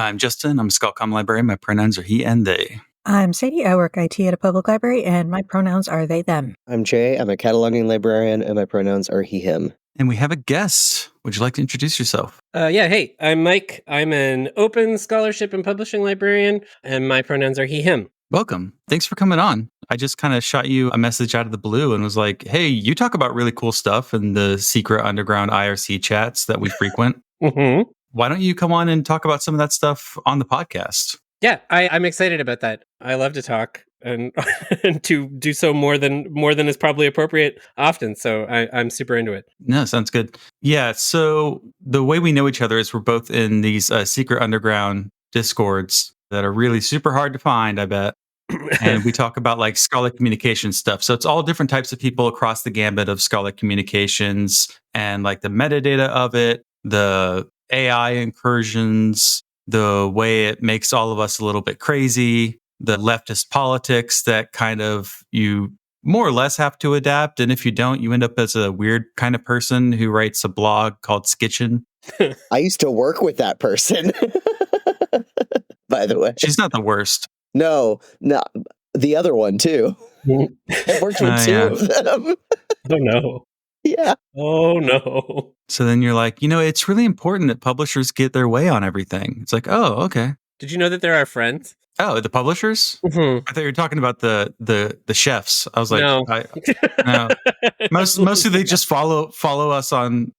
I'm Justin. I'm a Skullcom librarian. My pronouns are he and they. I'm Sadie. I work IT at a public library, and my pronouns are they, them. I'm Jay. I'm a cataloging librarian, and my pronouns are he, him. And we have a guest. Would you like to introduce yourself? Hey, I'm Mike. I'm an open scholarship and publishing librarian, and my pronouns are he, him. Welcome. Thanks for coming on. I just kind of shot you a message out of the blue and was like, hey, you talk about really cool stuff in the secret underground IRC chats that we frequent. Mm-hmm. Why don't you come on and talk about some of that stuff on the podcast? Yeah, I'm excited about that. I love to talk and and to do so more than is probably appropriate often. So I'm super into it. No, sounds good. Yeah. So the way we know each other is we're both in these secret underground discords that are really super hard to find, I bet. And we talk about like scholarly communication stuff. So it's all different types of people across the gambit of scholarly communications and like the metadata of it, the AI incursions, the way it makes all of us a little bit crazy, the leftist politics that kind of you more or less have to adapt. And if you don't, you end up as a weird kind of person who writes a blog called Skitchin. I used to work with that person, by the way. She's not the worst. No, the other one, too. I worked with two of them. Oh, no. Yeah. Oh, no. So then you're like, it's really important that publishers get their way on everything. It's like, oh, okay. Did you know that they're our friends? Oh, the publishers? Mm-hmm. I thought you were talking about the chefs. I was like, no. No. Mostly they just follow us on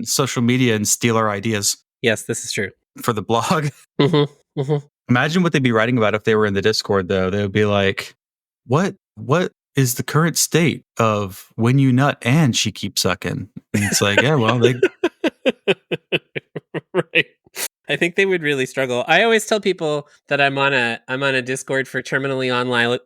social media and steal our ideas. Yes, this is true. For the blog. Mm-hmm. Mm-hmm. Imagine what they'd be writing about if they were in the Discord, though. They would be like, what is the current state of when you nut and she keeps sucking? And it's like, yeah, well, they... Right. I think they would really struggle. I always tell people that I'm on a Discord for terminally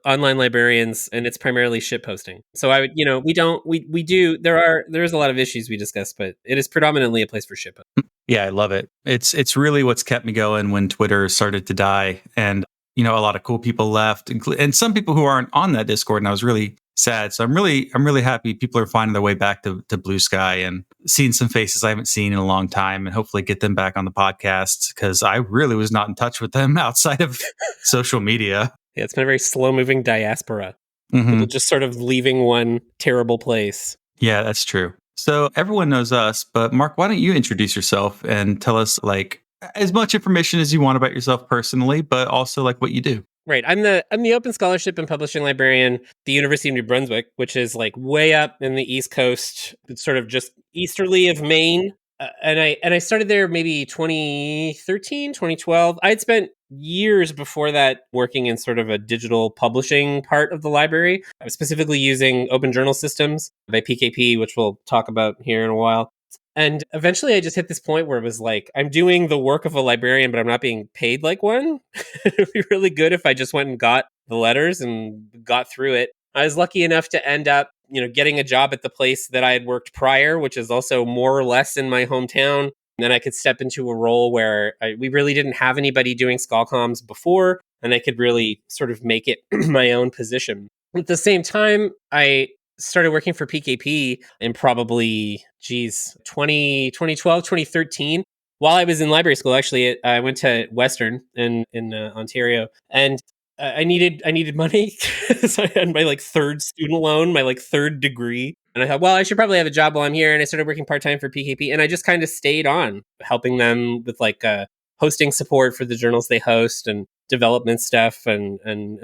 online librarians, and it's primarily shit posting. So I would, there is a lot of issues we discuss, but it is predominantly a place for shit posting. Yeah, I love it. It's really what's kept me going when Twitter started to die, and a lot of cool people left, and some people who aren't on that Discord, and I was really sad. So I'm really happy people are finding their way back to Blue Sky and seeing some faces I haven't seen in a long time, and hopefully get them back on the podcast because I really was not in touch with them outside of social media. Yeah, it's been a very slow-moving diaspora. Mm-hmm. People just sort of leaving one terrible place. Yeah, that's true. So everyone knows us, but Mark, why don't you introduce yourself and tell us like as much information as you want about yourself personally, but also like what you do. Right. I'm the open scholarship and publishing librarian at the University of New Brunswick, which is like way up in the East Coast. It's sort of just easterly of Maine. And I started there maybe 2013, 2012. I'd spent years before that working in sort of a digital publishing part of the library. I was specifically using open journal systems by PKP, which we'll talk about here in a while. And eventually I just hit this point where it was like, I'm doing the work of a librarian, but I'm not being paid like one. It would be really good if I just went and got the letters and got through it. I was lucky enough to end up, getting a job at the place that I had worked prior, which is also more or less in my hometown. And then I could step into a role where we really didn't have anybody doing Skullcoms before, and I could really sort of make it my own position. At the same time, I started working for PKP in probably, 2012, 2013. While I was in library school, actually, I went to Western in Ontario, and I needed money because I had my third student loan, my third degree. And I thought, well, I should probably have a job while I'm here. And I started working part-time for PKP, and I just kind of stayed on helping them with hosting support for the journals they host and development stuff and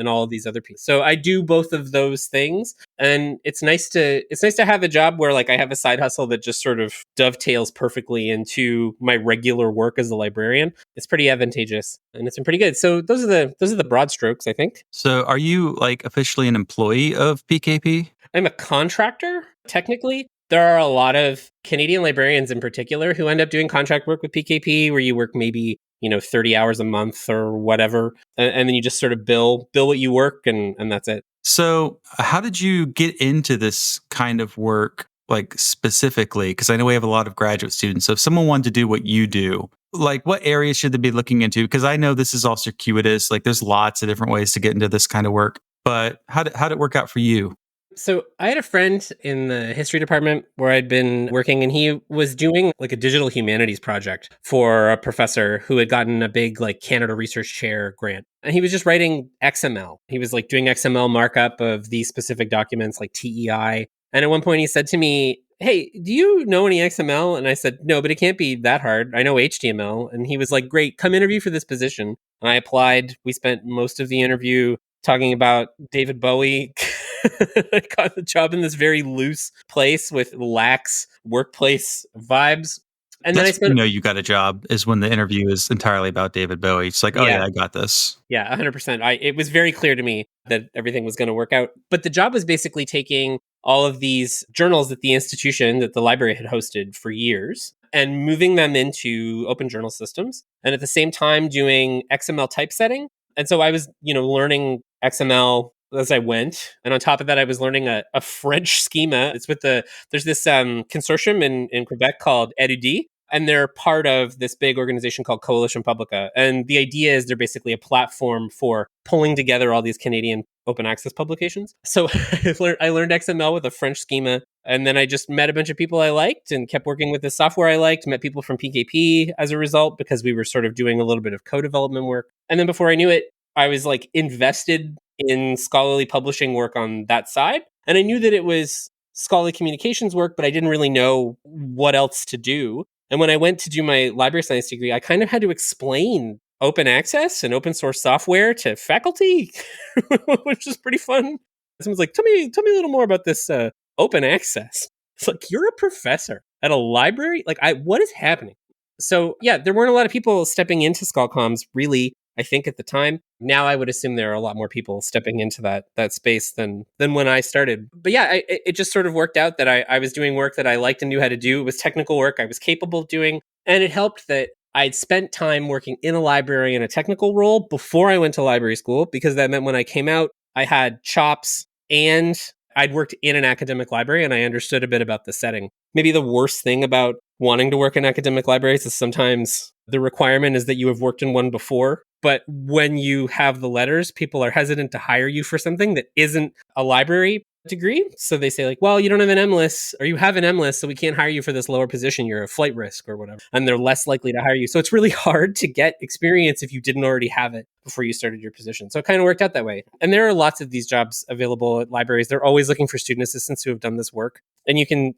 all of these other pieces. So I do both of those things, and it's nice to have a job where I have a side hustle that just sort of dovetails perfectly into my regular work as a librarian. It's pretty advantageous, and it's been pretty good. So those are the broad strokes, I think. So are you officially an employee of PKP? I'm a contractor, technically. There are a lot of Canadian librarians in particular who end up doing contract work with PKP, where you work maybe 30 hours a month or whatever. And then you just sort of bill what you work, and that's it. So how did you get into this kind of work, specifically? Because I know we have a lot of graduate students. So if someone wanted to do what you do, what areas should they be looking into? Because I know this is all circuitous. There's lots of different ways to get into this kind of work. But how did it work out for you? So I had a friend in the history department where I'd been working, and he was doing like a digital humanities project for a professor who had gotten a big like Canada Research Chair grant. And he was just writing XML. He was like doing XML markup of these specific documents like TEI. And at one point he said to me, "Hey, do you know any XML?" And I said, "No, but it can't be that hard. I know HTML." And he was like, "Great, come interview for this position." And I applied. We spent most of the interview talking about David Bowie. I got the job in this very loose place with lax workplace vibes. And then I That's when spent, you know you got a job is when the interview is entirely about David Bowie. It's like, oh yeah, yeah, I got this. yeah, 100%. It was very clear to me that everything was going to work out. But the job was basically taking all of these journals that the institution, that the library had hosted for years, and moving them into open journal systems. And at the same time, doing XML typesetting. And so I was, learning XML as I went. And on top of that, I was learning a French schema. It's with there's this consortium in Quebec called EDUD, and they're part of this big organization called Coalition Publica. And the idea is they're basically a platform for pulling together all these Canadian open access publications. So I learned XML with a French schema. And then I just met a bunch of people I liked and kept working with the software I liked, met people from PKP as a result, because we were sort of doing a little bit of co-development work. And then before I knew it, I was like invested in scholarly publishing work on that side. And I knew that it was scholarly communications work, but I didn't really know what else to do. And when I went to do my library science degree, I kind of had to explain open access and open source software to faculty, which is pretty fun. Someone's like, tell me a little more about this open access. It's like, you're a professor at a library? Like, what is happening? So yeah, there weren't a lot of people stepping into Scalcoms, really, I think, at the time. Now I would assume there are a lot more people stepping into that space than when I started. But yeah, it just sort of worked out that I was doing work that I liked and knew how to do. It was technical work I was capable of doing. And it helped that I'd spent time working in a library in a technical role before I went to library school, because that meant when I came out, I had chops and I'd worked in an academic library and I understood a bit about the setting. Maybe the worst thing about wanting to work in academic libraries is sometimes the requirement is that you have worked in one before. But when you have the letters, people are hesitant to hire you for something that isn't a library degree. So they say like, well, you don't have an MLIS, or you have an MLIS, so we can't hire you for this lower position. You're a flight risk or whatever. And they're less likely to hire you. So it's really hard to get experience if you didn't already have it before you started your position. So it kind of worked out that way. And there are lots of these jobs available at libraries. They're always looking for student assistants who have done this work. And you can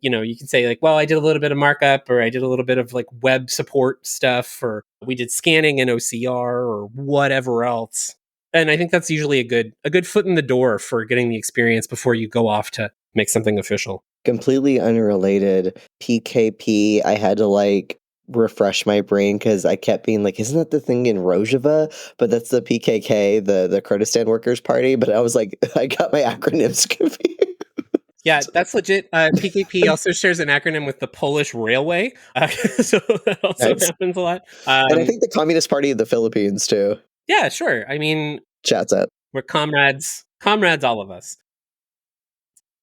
say like, well, I did a little bit of markup, or I did a little bit of like web support stuff, or we did scanning in OCR or whatever else. And I think that's usually a good foot in the door for getting the experience before you go off to make something official. Completely unrelated. PKP, I had to like refresh my brain because I kept being like, isn't that the thing in Rojava? But that's the PKK, the Kurdistan Workers' Party. But I was like, I got my acronyms confused. Yeah, that's legit. PKP also shares an acronym with the Polish Railway. So that also happens a lot. And I think the Communist Party of the Philippines, too. Yeah, sure. I mean, Chat's up. we're comrades, all of us.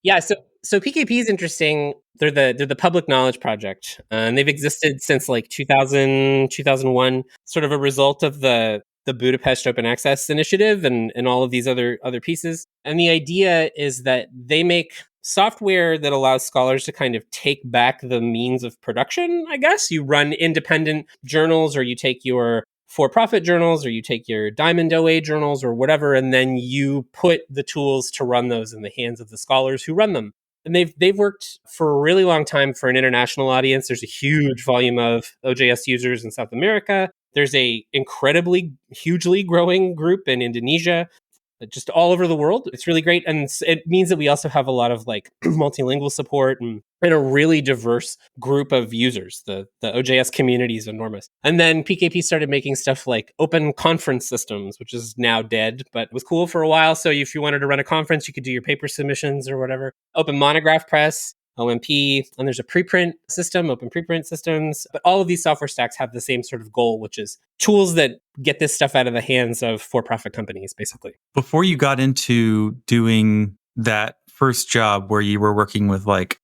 Yeah, so PKP is interesting. They're the Public Knowledge Project, and they've existed since like 2000, 2001, sort of a result of the Budapest Open Access Initiative and all of these other pieces. And the idea is that they make software that allows scholars to kind of take back the means of production, I guess. You run independent journals, or you take your for-profit journals, or you take your Diamond OA journals or whatever, and then you put the tools to run those in the hands of the scholars who run them. And they've worked for a really long time for an international audience. There's a huge volume of OJS users in South America. There's a incredibly, hugely growing group in Indonesia, just all over the world. It's really great. And it means that we also have a lot of like multilingual support and a really diverse group of users. The OJS community is enormous. And then PKP started making stuff like open conference systems, which is now dead, but was cool for a while. So if you wanted to run a conference, you could do your paper submissions or whatever. Open Monograph Press, OMP, and there's a preprint system, open preprint systems. But all of these software stacks have the same sort of goal, which is tools that get this stuff out of the hands of for-profit companies, basically. Before you got into doing that first job where you were working with like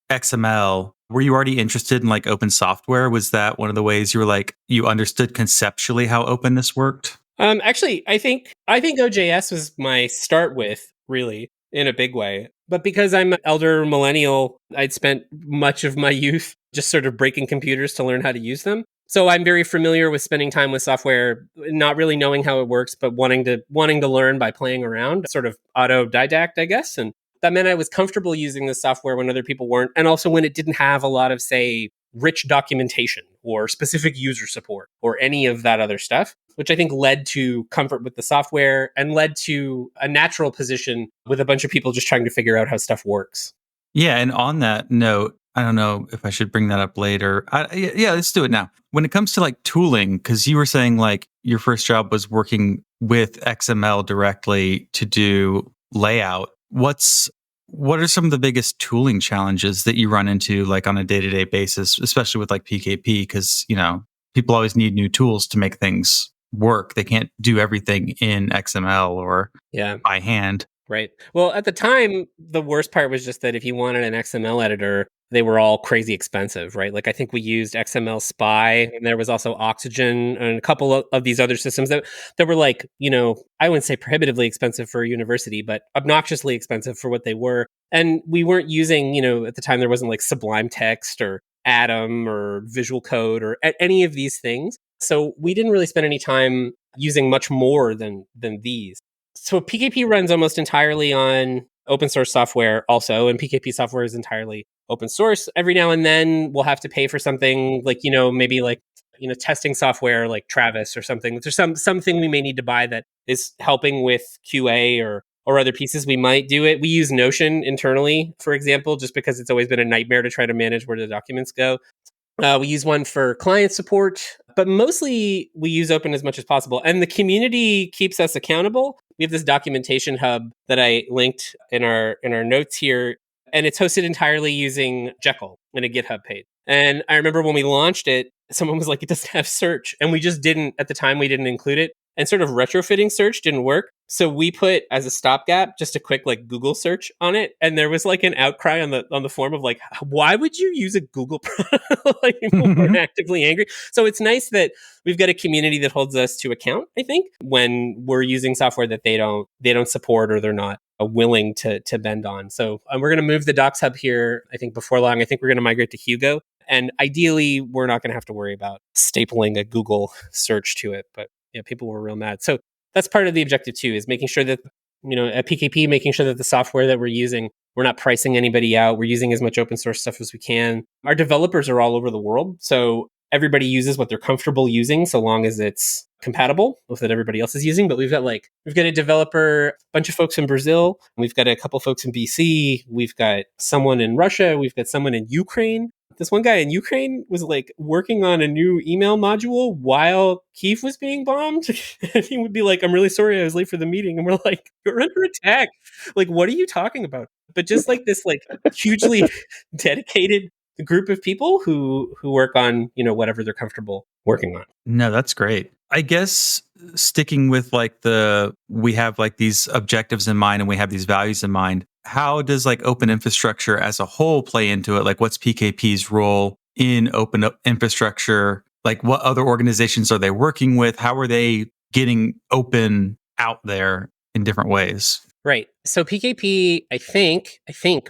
XML, were you already interested in like open software? Was that one of the ways you were like, you understood conceptually how openness worked? Actually, I think OJS was my start with, really, in a big way. But because I'm an elder millennial, I'd spent much of my youth just sort of breaking computers to learn how to use them. So I'm very familiar with spending time with software, not really knowing how it works, but wanting to learn by playing around, sort of autodidact, I guess. And that meant I was comfortable using the software when other people weren't, and also when it didn't have a lot of, say, rich documentation or specific user support or any of that other stuff, which I think led to comfort with the software and led to a natural position with a bunch of people just trying to figure out how stuff works. Yeah, and on that note, I don't know if I should bring that up later. Yeah, let's do it now. When it comes to like tooling, because you were saying like your first job was working with XML directly to do layout. What are some of the biggest tooling challenges that you run into like on a day-to-day basis, especially with like PKP? Because, people always need new tools to make things work. They can't do everything in XML or Yeah. by hand. Right. Well, at the time, the worst part was just that if you wanted an XML editor, they were all crazy expensive, right? Like I think we used XML Spy, and there was also Oxygen and a couple of these other systems that were like, I wouldn't say prohibitively expensive for a university, but obnoxiously expensive for what they were. And we weren't using, at the time there wasn't like Sublime Text or Atom or Visual Code or any of these things. So we didn't really spend any time using much more than these. So PKP runs almost entirely on open source software also, and PKP software is entirely open source. Every now and then we'll have to pay for something like, maybe like, testing software like Travis or something. If there's something we may need to buy that is helping with QA or other pieces, we might do it. We use Notion internally, for example, just because it's always been a nightmare to try to manage where the documents go. We use one for client support, but mostly we use open as much as possible. And the community keeps us accountable. We have this documentation hub that I linked in our notes here, and it's hosted entirely using Jekyll in a GitHub page. And I remember when we launched it, someone was like, it doesn't have search. And we just didn't, at the time, we didn't include it. And sort of retrofitting search didn't work. So we put as a stopgap just a quick like Google search on it. And there was like an outcry on the forum of like, why would you use a Google product? Like people were actively angry. So it's nice that we've got a community that holds us to account, I think, when we're using software that they don't support or they're not willing to bend on. So we're going to move the Docs Hub here, I think, before long. I think we're going to migrate to Hugo. And ideally, we're not going to have to worry about stapling a Google search to it. But yeah, people were real mad. So that's part of the objective too, is making sure that, at PKP, making sure that the software that we're using, we're not pricing anybody out. We're using as much open source stuff as we can. Our developers are all over the world. So everybody uses what they're comfortable using, so long as it's compatible with what everybody else is using. But we've got a developer, a bunch of folks in Brazil. We've got a couple folks in BC. We've got someone in Russia. We've got someone in Ukraine. This one guy in Ukraine was like working on a new email module while Kyiv was being bombed. And he would be like, I'm really sorry I was late for the meeting. And we're like, you're under attack. Like, what are you talking about? But just like this, like hugely dedicated group of people who work on, whatever they're comfortable working on. No, that's great. I guess sticking with like we have like these objectives in mind and we have these values in mind. How does like open infrastructure as a whole play into it? Like what's PKP's role in open infrastructure? Like what other organizations are they working with? How are they getting open out there in different ways? Right. So PKP, I think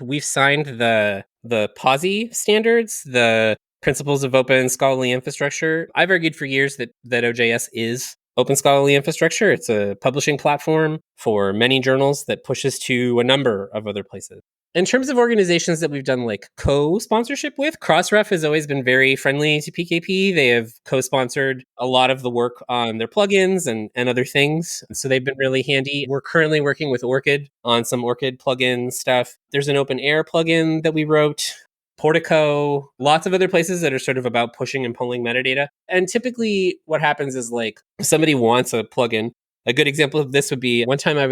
we've signed the POSI standards, the Principles of Open Scholarly Infrastructure. I've argued for years that OJS is open scholarly infrastructure. It's a publishing platform for many journals that pushes to a number of other places. In terms of organizations that we've done like co-sponsorship with, Crossref has always been very friendly to PKP. They have co-sponsored a lot of the work on their plugins and other things. So they've been really handy. We're currently working with Orchid on some Orchid plugin stuff. There's an open air plugin that we wrote. Portico, lots of other places that are sort of about pushing and pulling metadata. And typically what happens is like somebody wants a plugin. A good example of this would be one time I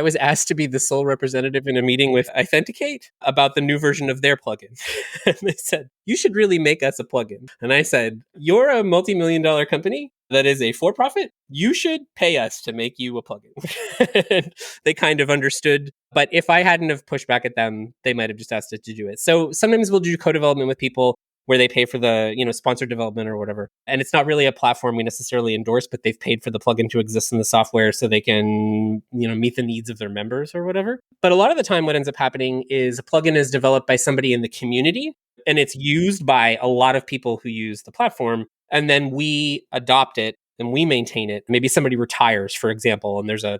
was asked to be the sole representative in a meeting with Authenticate about the new version of their plugin. And they said, you should really make us a plugin. And I said, you're a multi-million-dollar company that is a for-profit. You should pay us to make you a plugin. And they kind of understood. But if I hadn't have pushed back at them, they might have just asked us to do it. So sometimes we'll do co-development with people where they pay for the, sponsored development or whatever. And it's not really a platform we necessarily endorse, but they've paid for the plugin to exist in the software so they can, meet the needs of their members or whatever. But a lot of the time what ends up happening is a plugin is developed by somebody in the community and it's used by a lot of people who use the platform. And then we adopt it and we maintain it. Maybe somebody retires, for example, and there's a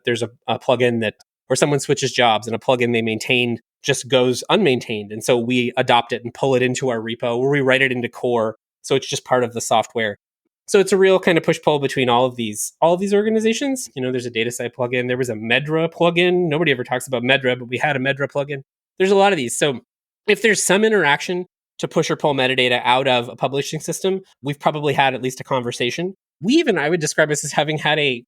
plugin that, or someone switches jobs and a plugin they maintained just goes unmaintained. And so we adopt it and pull it into our repo or we write it into core. So it's just part of the software. So it's a real kind of push-pull between all of these organizations. There's a DataSite plugin. There was a Medra plugin. Nobody ever talks about Medra, but we had a Medra plugin. There's a lot of these. So if there's some interaction to push or pull metadata out of a publishing system, we've probably had at least a conversation. I would describe us as having had a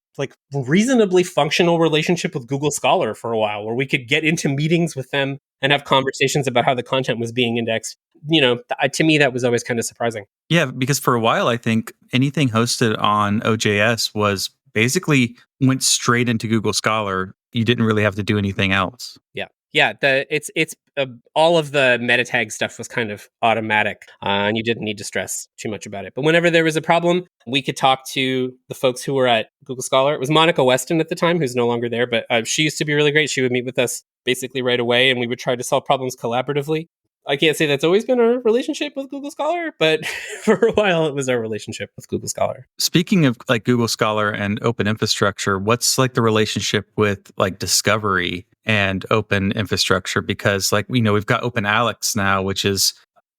reasonably functional relationship with Google Scholar for a while, where we could get into meetings with them and have conversations about how the content was being indexed. To me, that was always kind of surprising. Yeah, because for a while, I think anything hosted on OJS was basically went straight into Google Scholar. You didn't really have to do anything else. Yeah. It's all of the meta tag stuff was kind of automatic, and you didn't need to stress too much about it. But whenever there was a problem, we could talk to the folks who were at Google Scholar. It was Monica Weston at the time, who's no longer there, but she used to be really great. She would meet with us basically right away, and we would try to solve problems collaboratively. I can't say that's always been our relationship with Google Scholar, but for a while it was our relationship with Google Scholar. Speaking of Google Scholar and open infrastructure, what's the relationship with discovery and open infrastructure? Because we've got Open Alex now, which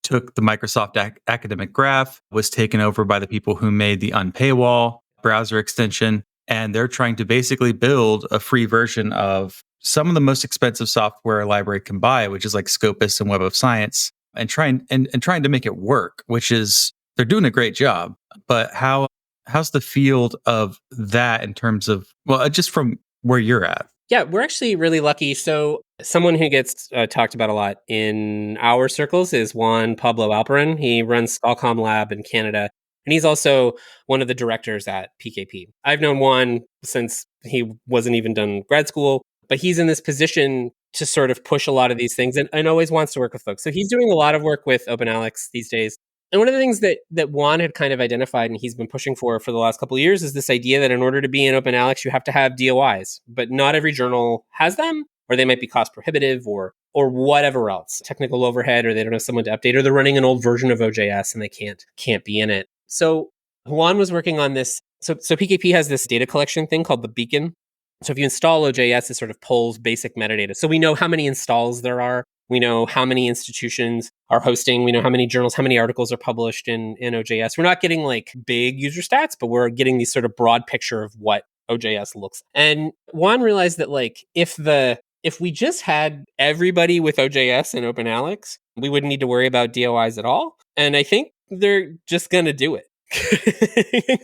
took the Microsoft Academic Graph, was taken over by the people who made the Unpaywall browser extension, and they're trying to basically build a free version of some of the most expensive software a library can buy, which is Scopus and Web of Science, and trying to make it work, which is, they're doing a great job. But how's the field of that in terms of, just from where you're at? Yeah, we're actually really lucky. So someone who gets talked about a lot in our circles is Juan Pablo Alperin. He runs Qualcomm Lab in Canada, and he's also one of the directors at PKP. I've known Juan since he wasn't even done grad school, but he's in this position to sort of push a lot of these things and always wants to work with folks. So he's doing a lot of work with Open Alex these days. And one of the things that Juan had kind of identified and he's been pushing for the last couple of years is this idea that in order to be in Open Alex, you have to have DOIs, but not every journal has them, or they might be cost prohibitive or whatever else, technical overhead, or they don't have someone to update, or they're running an old version of OJS and they can't be in it. So Juan was working on this. So PKP has this data collection thing called the Beacon. So if you install OJS, it sort of pulls basic metadata. So we know how many installs there are. We know how many institutions are hosting. We know how many journals, how many articles are published in OJS. We're not getting big user stats, but we're getting these sort of broad picture of what OJS looks like. And Juan realized that if we just had everybody with OJS and Open Alex, we wouldn't need to worry about DOIs at all. And I think they're just going to do it.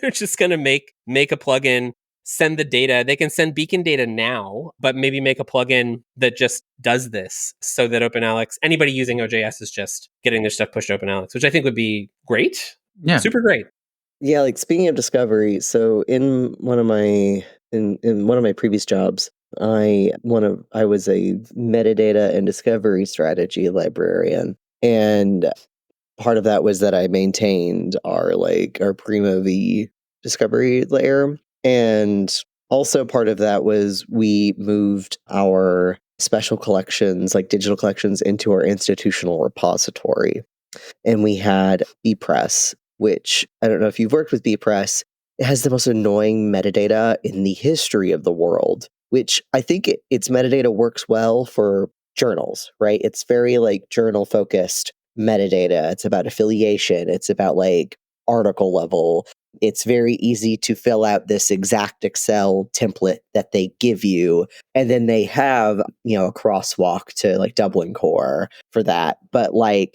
They're just going to make a plugin, send the data. They can send Beacon data now, but maybe make a plugin that just does this so that Open Alex, anybody using OJS is just getting their stuff pushed to Open Alex, which I think would be great. Yeah. Super great. Yeah, speaking of discovery, so in one of my previous jobs, I was a metadata and discovery strategy librarian, and part of that was that I maintained our Primo V discovery layer. And also part of that was we moved our special collections, digital collections, into our institutional repository. And we had bpress, which, I don't know if you've worked with bpress, it has the most annoying metadata in the history of the world, which I think its metadata works well for journals, right? It's very journal-focused metadata. It's about affiliation. It's about article level. It's very easy to fill out this exact Excel template that they give you. And then they have, a crosswalk to Dublin Core for that. But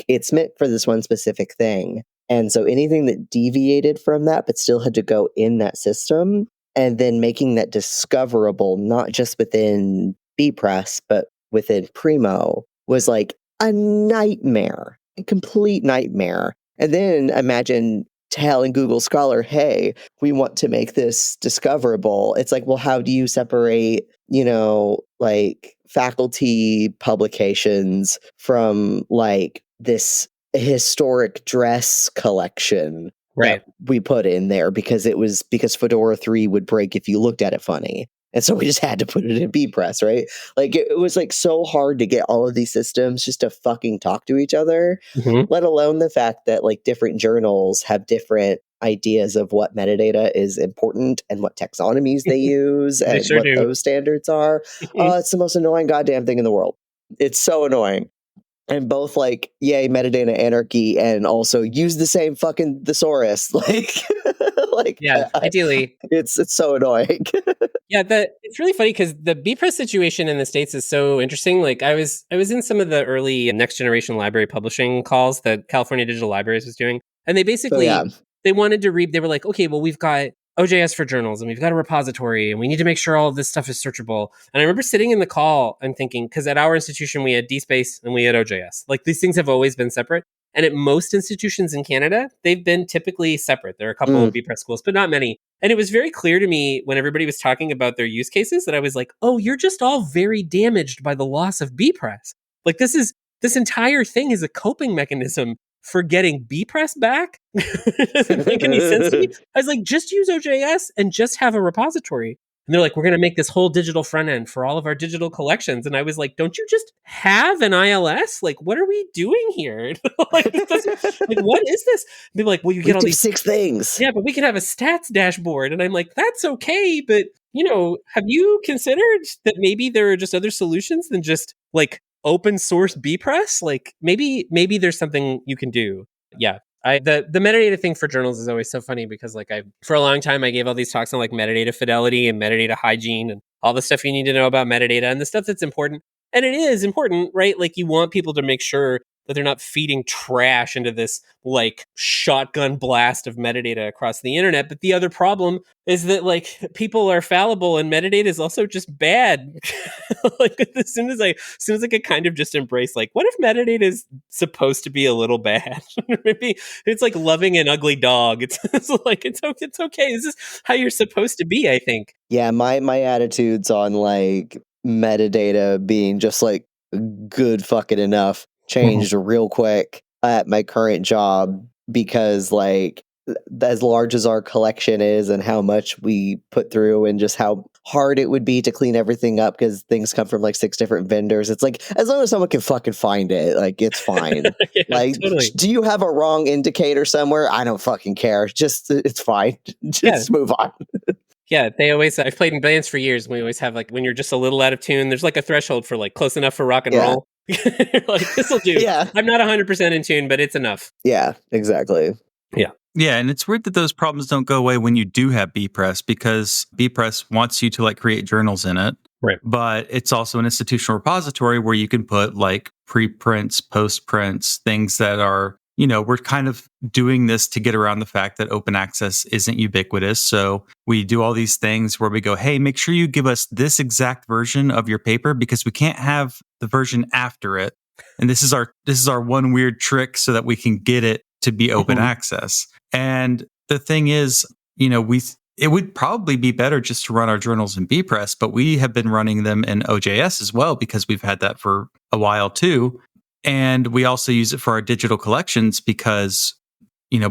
it's meant for this one specific thing. And so anything that deviated from that, but still had to go in that system, and then making that discoverable, not just within bpress, but within Primo, was a nightmare, a complete nightmare. And then imagine telling Google Scholar, hey, we want to make this discoverable. It's well, how do you separate, faculty publications from this a historic dress collection Right. that we put in there because Fedora 3 would break if you looked at it funny. And so we just had to put it in BPress, right? Like it was like so hard to get all of these systems just to fucking talk to each other, let alone the fact that like different journals have different ideas of what metadata is important and what taxonomies they use They and sure what do. those standards are. Oh, it's the most annoying goddamn thing in the world. It's so annoying. And both like, yay, metadata anarchy, and also use the same fucking thesaurus. Like, Yeah, ideally. it's so annoying. Yeah, it's really funny because the BPress situation in the States is so interesting. Like I was in some of the early next generation library publishing calls that California Digital Libraries was doing. And they basically yeah. they wanted to read, they were like, okay, well, we've got OJS for journals and we've got a repository and we need to make sure all of this stuff is searchable. And I remember sitting in the call and thinking, because at our institution we had DSpace and we had OJS. Like these things have always been separate. And at most institutions in Canada, they've been typically separate. There are a couple of BPress schools, but not many. And it was very clear to me when everybody was talking about their use cases that I was like, oh, you're just all very damaged by the loss of BPress. Like this entire thing is a coping mechanism for getting BPress back. It doesn't make any sense to me. I was like, just use OJS and just have a repository. And they're like, we're going to make this whole digital front end for all of our digital collections. And I was like, don't you just have an ILS? Like, what are we doing here? Like, what is this? And they're like, well, you get all these 6 things. Yeah, but we can have a stats dashboard. And I'm like, that's okay. But, have you considered that maybe there are just other solutions than just like open source BPress? Like maybe there's something you can do. Yeah. The metadata thing for journals is always so funny because like for a long time I gave all these talks on like metadata fidelity and metadata hygiene and all the stuff you need to know about metadata and the stuff that's important. And it is important, right? Like you want people to make sure that they're not feeding trash into this like shotgun blast of metadata across the internet. But the other problem is that like people are fallible and metadata is also just bad. Like as soon as I could kind of just embrace like, what if metadata is supposed to be a little bad? Maybe it's like loving an ugly dog. It's like it's okay. This is how you're supposed to be, I think. Yeah, my attitudes on like metadata being just like good fucking enough changed real quick at my current job because like as large as our collection is and how much we put through and just how hard it would be to clean everything up because things come from like 6 different vendors. It's like as long as someone can fucking find it, like it's fine. Yeah, like totally. Do you have a wrong indicator somewhere? I don't fucking care. Just it's fine. Just move on. Yeah, they always, I've played in bands for years, and we always have like, when you're just a little out of tune, there's like a threshold for like close enough for rock and roll. Like, this'll do. Yeah. I'm not 100% in tune, but it's enough. Yeah, exactly. Yeah, and it's weird that those problems don't go away when you do have BPress because BPress wants you to like create journals in it. Right. But it's also an institutional repository where you can put like preprints, postprints, things that are, we're kind of doing this to get around the fact that open access isn't ubiquitous. So we do all these things where we go, hey, make sure you give us this exact version of your paper because we can't have the version after it. And this is our one weird trick so that we can get it to be open access. And the thing is, it would probably be better just to run our journals in BPress, but we have been running them in OJS as well because we've had that for a while too. And we also use it for our digital collections because,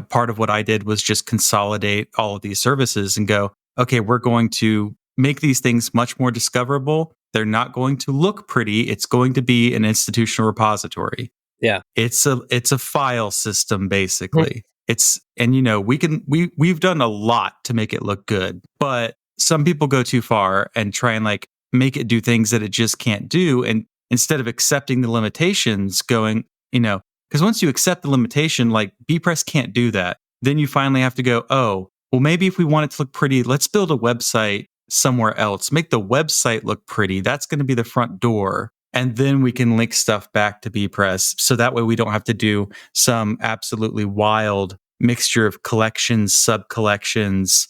part of what I did was just consolidate all of these services and go, okay, we're going to make these things much more discoverable. They're not going to look pretty. It's going to be an institutional repository. Yeah. It's a file system, basically. We've done a lot to make it look good, but some people go too far and try and like make it do things that it just can't do. And instead of accepting the limitations going, because once you accept the limitation, like BPress can't do that. Then you finally have to go, oh, well, maybe if we want it to look pretty, let's build a website somewhere else. Make the website look pretty. That's going to be the front door. And then we can link stuff back to BPress. So that way we don't have to do some absolutely wild mixture of collections, sub-collections,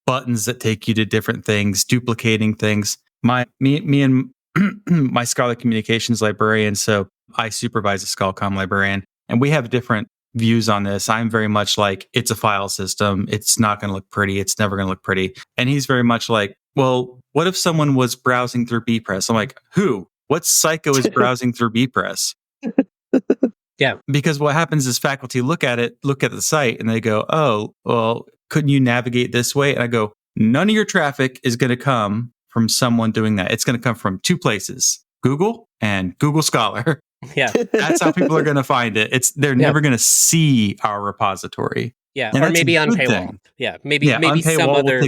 buttons that take you to different things, duplicating things. Me and my Scholar Communications librarian, so I supervise a Scalcom librarian, and we have different views on this. I'm very much like, it's a file system. It's not going to look pretty. It's never going to look pretty. And he's very much like, well, what if someone was browsing through BPress? I'm like, who? What psycho is browsing through BPress? Yeah. Because what happens is faculty look at the site, and they go, oh, well, couldn't you navigate this way? And I go, none of your traffic is going to come from someone doing that. It's going to come from two places, Google and Google Scholar. Yeah. That's how people are going to find it. They're never going to see our repository. Yeah. And Or that's a maybe on good paywall. thing. Yeah. Maybe some Unpaywall other.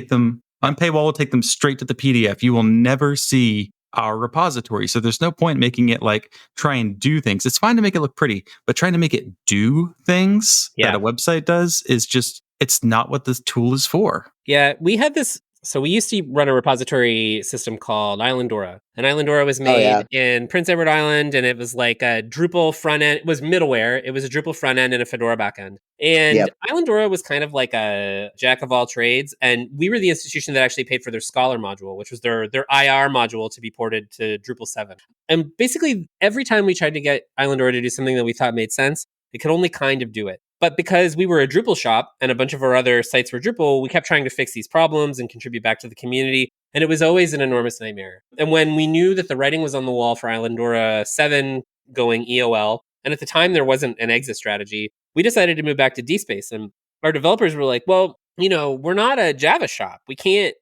Unpaywall will take them straight to the PDF. You will never see our repository. So there's no point making it like try and do things. It's fine to make it look pretty, but trying to make it do things that a website does is just, it's not what this tool is for. Yeah, we had this. So we used to run a repository system called Islandora. And Islandora was made in Prince Edward Island, and it was like a Drupal front end. It was middleware. It was a Drupal front end and a Fedora backend. And Islandora was kind of like a jack of all trades. And we were the institution that actually paid for their Scholar module, which was their IR module to be ported to Drupal 7. And basically, every time we tried to get Islandora to do something that we thought made sense, it could only kind of do it. But because we were a Drupal shop and a bunch of our other sites were Drupal, we kept trying to fix these problems and contribute back to the community. And it was always an enormous nightmare. And when we knew that the writing was on the wall for Islandora 7 going EOL, and at the time there wasn't an exit strategy, we decided to move back to DSpace. And our developers were like, well, we're not a Java shop.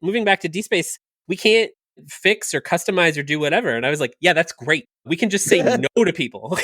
Moving back to DSpace, we can't fix or customize or do whatever. And I was like, yeah, that's great. We can just say no to people.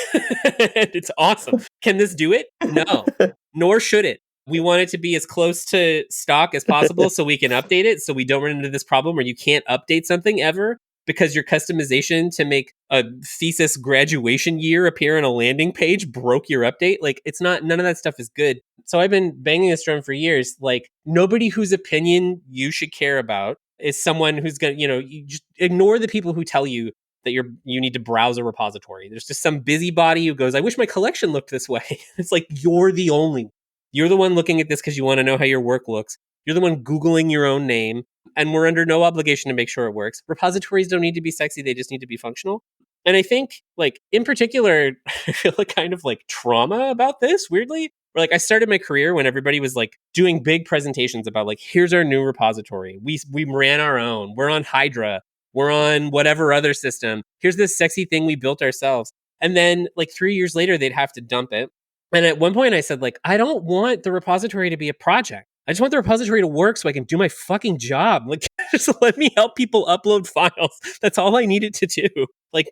It's awesome. Can this do it? No, nor should it. We want it to be as close to stock as possible so we can update it, so we don't run into this problem where you can't update something ever because your customization to make a thesis graduation year appear on a landing page broke your update. Like, none of that stuff is good. So I've been banging this drum for years. Like, nobody whose opinion you should care about is someone who's going to, you just ignore the people who tell you that you need to browse a repository. There's just some busybody who goes, I wish my collection looked this way. It's like, you're the one looking at this because you want to know how your work looks. You're the one Googling your own name, and we're under no obligation to make sure it works. Repositories don't need to be sexy. They just need to be functional. And I think, like, in particular, I feel like kind of like trauma about this, weirdly. Where, like, I started my career when everybody was like doing big presentations about like, here's our new repository. We ran our own. We're on Hydra. We're on whatever other system. Here's this sexy thing we built ourselves. And then like 3 years later, they'd have to dump it. And at one point I said, like, I don't want the repository to be a project. I just want the repository to work so I can do my fucking job. Like, just let me help people upload files. That's all I needed to do. Like,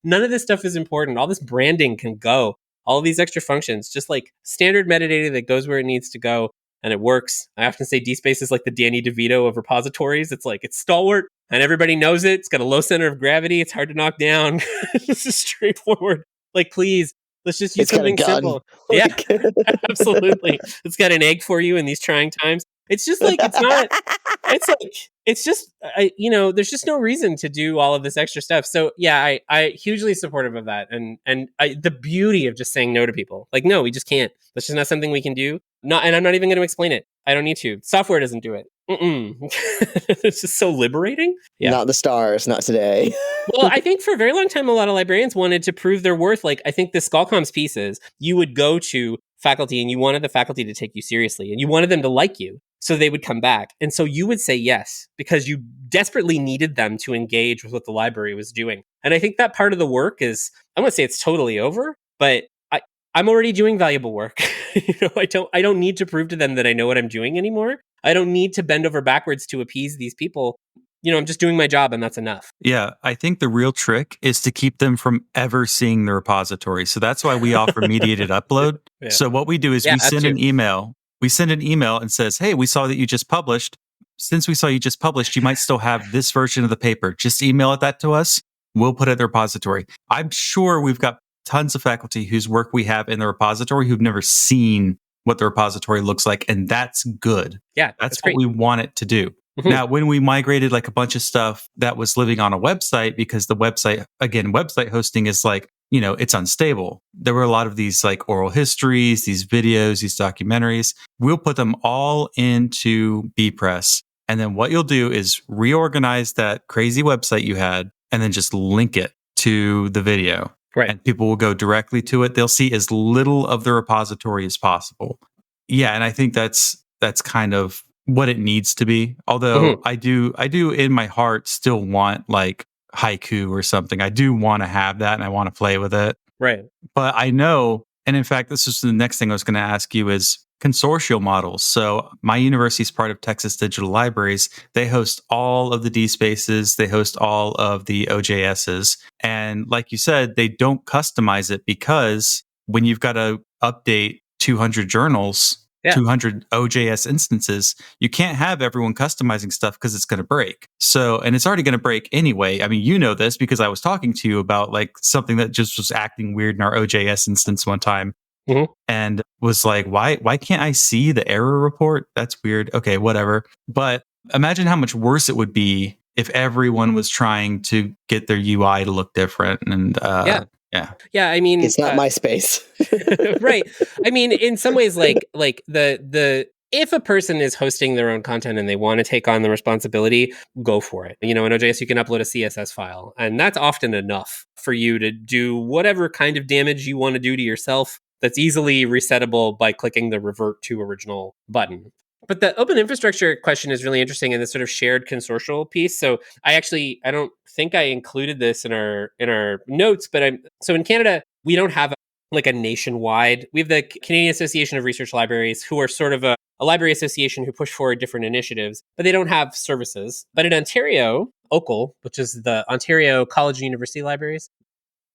none of this stuff is important. All this branding can go. All of these extra functions, just like standard metadata that goes where it needs to go. And it works. I often say DSpace is like the Danny DeVito of repositories. It's like, it's stalwart and everybody knows it. It's got a low center of gravity. It's hard to knock down. It's just straightforward. Like, please, let's just use something simple. Yeah, absolutely. It's got an egg for you in these trying times. It's just like, there's just no reason to do all of this extra stuff. So yeah, I hugely supportive of that. And the beauty of just saying no to people. Like, no, we just can't. That's just not something we can do. And I'm not even going to explain it. I don't need to. Software doesn't do it. It's just so liberating. Yeah. Not the stars, not today. Well, I think for a very long time, a lot of librarians wanted to prove their worth. Like, I think the Skullcoms pieces, you would go to faculty and you wanted the faculty to take you seriously and you wanted them to like you. So they would come back. And so you would say yes, because you desperately needed them to engage with what the library was doing. And I think that part of the work is, I won't say it's totally over, but I'm already doing valuable work. I don't need to prove to them that I know what I'm doing anymore. I don't need to bend over backwards to appease these people. I'm just doing my job and that's enough. Yeah, I think the real trick is to keep them from ever seeing the repository. So that's why we offer mediated upload. Yeah. So what we do is we send an email. We send an email and says, hey, we saw that you just published. Since we saw you just published, you might still have this version of the paper. Just email that to us. We'll put it in the repository. I'm sure we've got tons of faculty whose work we have in the repository who've never seen what the repository looks like. And that's good. Yeah, that's what we want it to do. Mm-hmm. Now, when we migrated like a bunch of stuff that was living on a website, because the website hosting is like, it's unstable. There were a lot of these like oral histories, these videos, these documentaries. We'll put them all into bpress. And then what you'll do is reorganize that crazy website you had and then just link it to the video. Right. And people will go directly to it. They'll see as little of the repository as possible. Yeah. And I think that's kind of what it needs to be. Although I do in my heart still want like haiku or something. I do want to have that and I want to play with it. Right. But I know, And in fact, this is the next thing I was going to ask you is consortial models. So my university is part of Texas Digital Libraries. They host all of the DSpaces. They host all of the OJSs. And like you said, they don't customize it because when you've got to update 200 journals, 200 OJS instances, you can't have everyone customizing stuff because it's going to break. So, and it's already going to break anyway. I mean, you know this because I was talking to you about like something that just was acting weird in our OJS instance one time. And was like, why can't I see the error report? That's weird. Okay, whatever. But imagine how much worse it would be if everyone was trying to get their UI to look different. And yeah. I mean, it's not my space, right? I mean, in some ways, like the if a person is hosting their own content and they want to take on the responsibility, go for it. You know, in OJS, you can upload a CSS file, and that's often enough for you to do whatever kind of damage you want to do to yourself. That's easily resettable by clicking the revert to original button. But the open infrastructure question is really interesting in this sort of shared consortial piece. So I don't think I included this in our notes, but so in Canada, we don't have like a nationwide. We have the Canadian Association of Research Libraries, who are sort of a library association who push forward different initiatives, but they don't have services. But in Ontario, OCL, which is the Ontario College and University Libraries,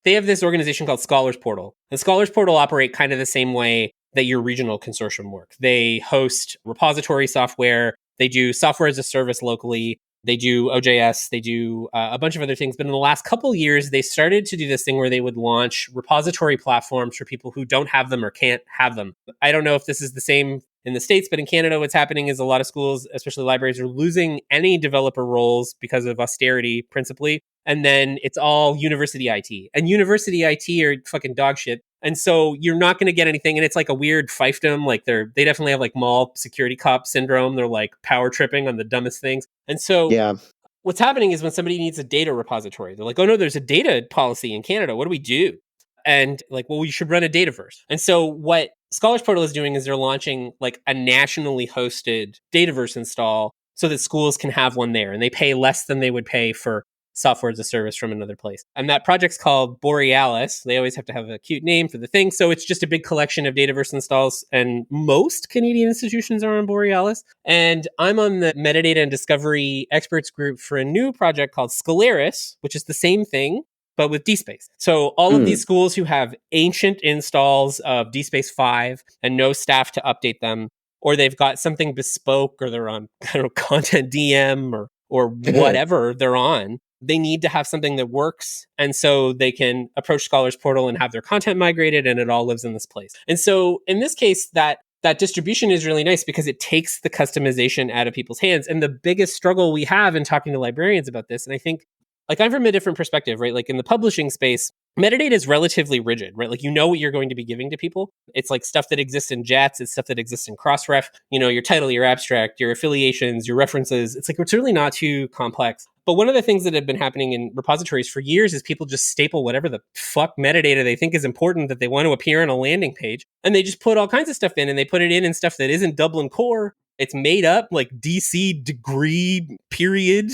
they have this organization called Scholars Portal. And Scholars Portal operate kind of the same way that your regional consortium work. They host repository software. They do software as a service locally. They do OJS. They do a bunch of other things. But in the last couple of years, they started to do this thing where they would launch repository platforms for people who don't have them or can't have them. I don't know if this is the same in the States, but in Canada, what's happening is a lot of schools, especially libraries, are losing any developer roles because of austerity, principally. And then it's all university IT. And university IT are fucking dog shit. And so you're not going to get anything. And it's like a weird fiefdom. Like they definitely have like mall security cop syndrome. They're like power tripping on the dumbest things. And so what's happening is when somebody needs a data repository, they're like, oh no, there's a data policy in Canada. What do we do? And like, well, we should run a Dataverse. And so what Scholars Portal is doing is they're launching like a nationally hosted Dataverse install so that schools can have one there. And they pay less than they would pay for software as a service from another place. And that project's called Borealis. They always have to have a cute name for the thing. So it's just a big collection of Dataverse installs. And most Canadian institutions are on Borealis. And I'm on the metadata and discovery experts group for a new project called Scalaris, which is the same thing, but with DSpace. So all of these schools who have ancient installs of DSpace 5 and no staff to update them, or they've got something bespoke, or they're on Content DM or whatever they're on, they need to have something that works. And so they can approach Scholars Portal and have their content migrated, and it all lives in this place. And so in this case, that distribution is really nice because it takes the customization out of people's hands. And the biggest struggle we have in talking to librarians about this, and I think like I'm from a different perspective, right? Like in the publishing space, metadata is relatively rigid, right? Like you know what you're going to be giving to people. It's like stuff that exists in JATS. It's stuff that exists in Crossref. You know, your title, your abstract, your affiliations, your references. It's like it's really not too complex. But one of the things that have been happening in repositories for years is people just staple whatever the fuck metadata they think is important that they want to appear on a landing page. And they just put all kinds of stuff in, and they put it in stuff that isn't Dublin Core. It's made up like DC degree period.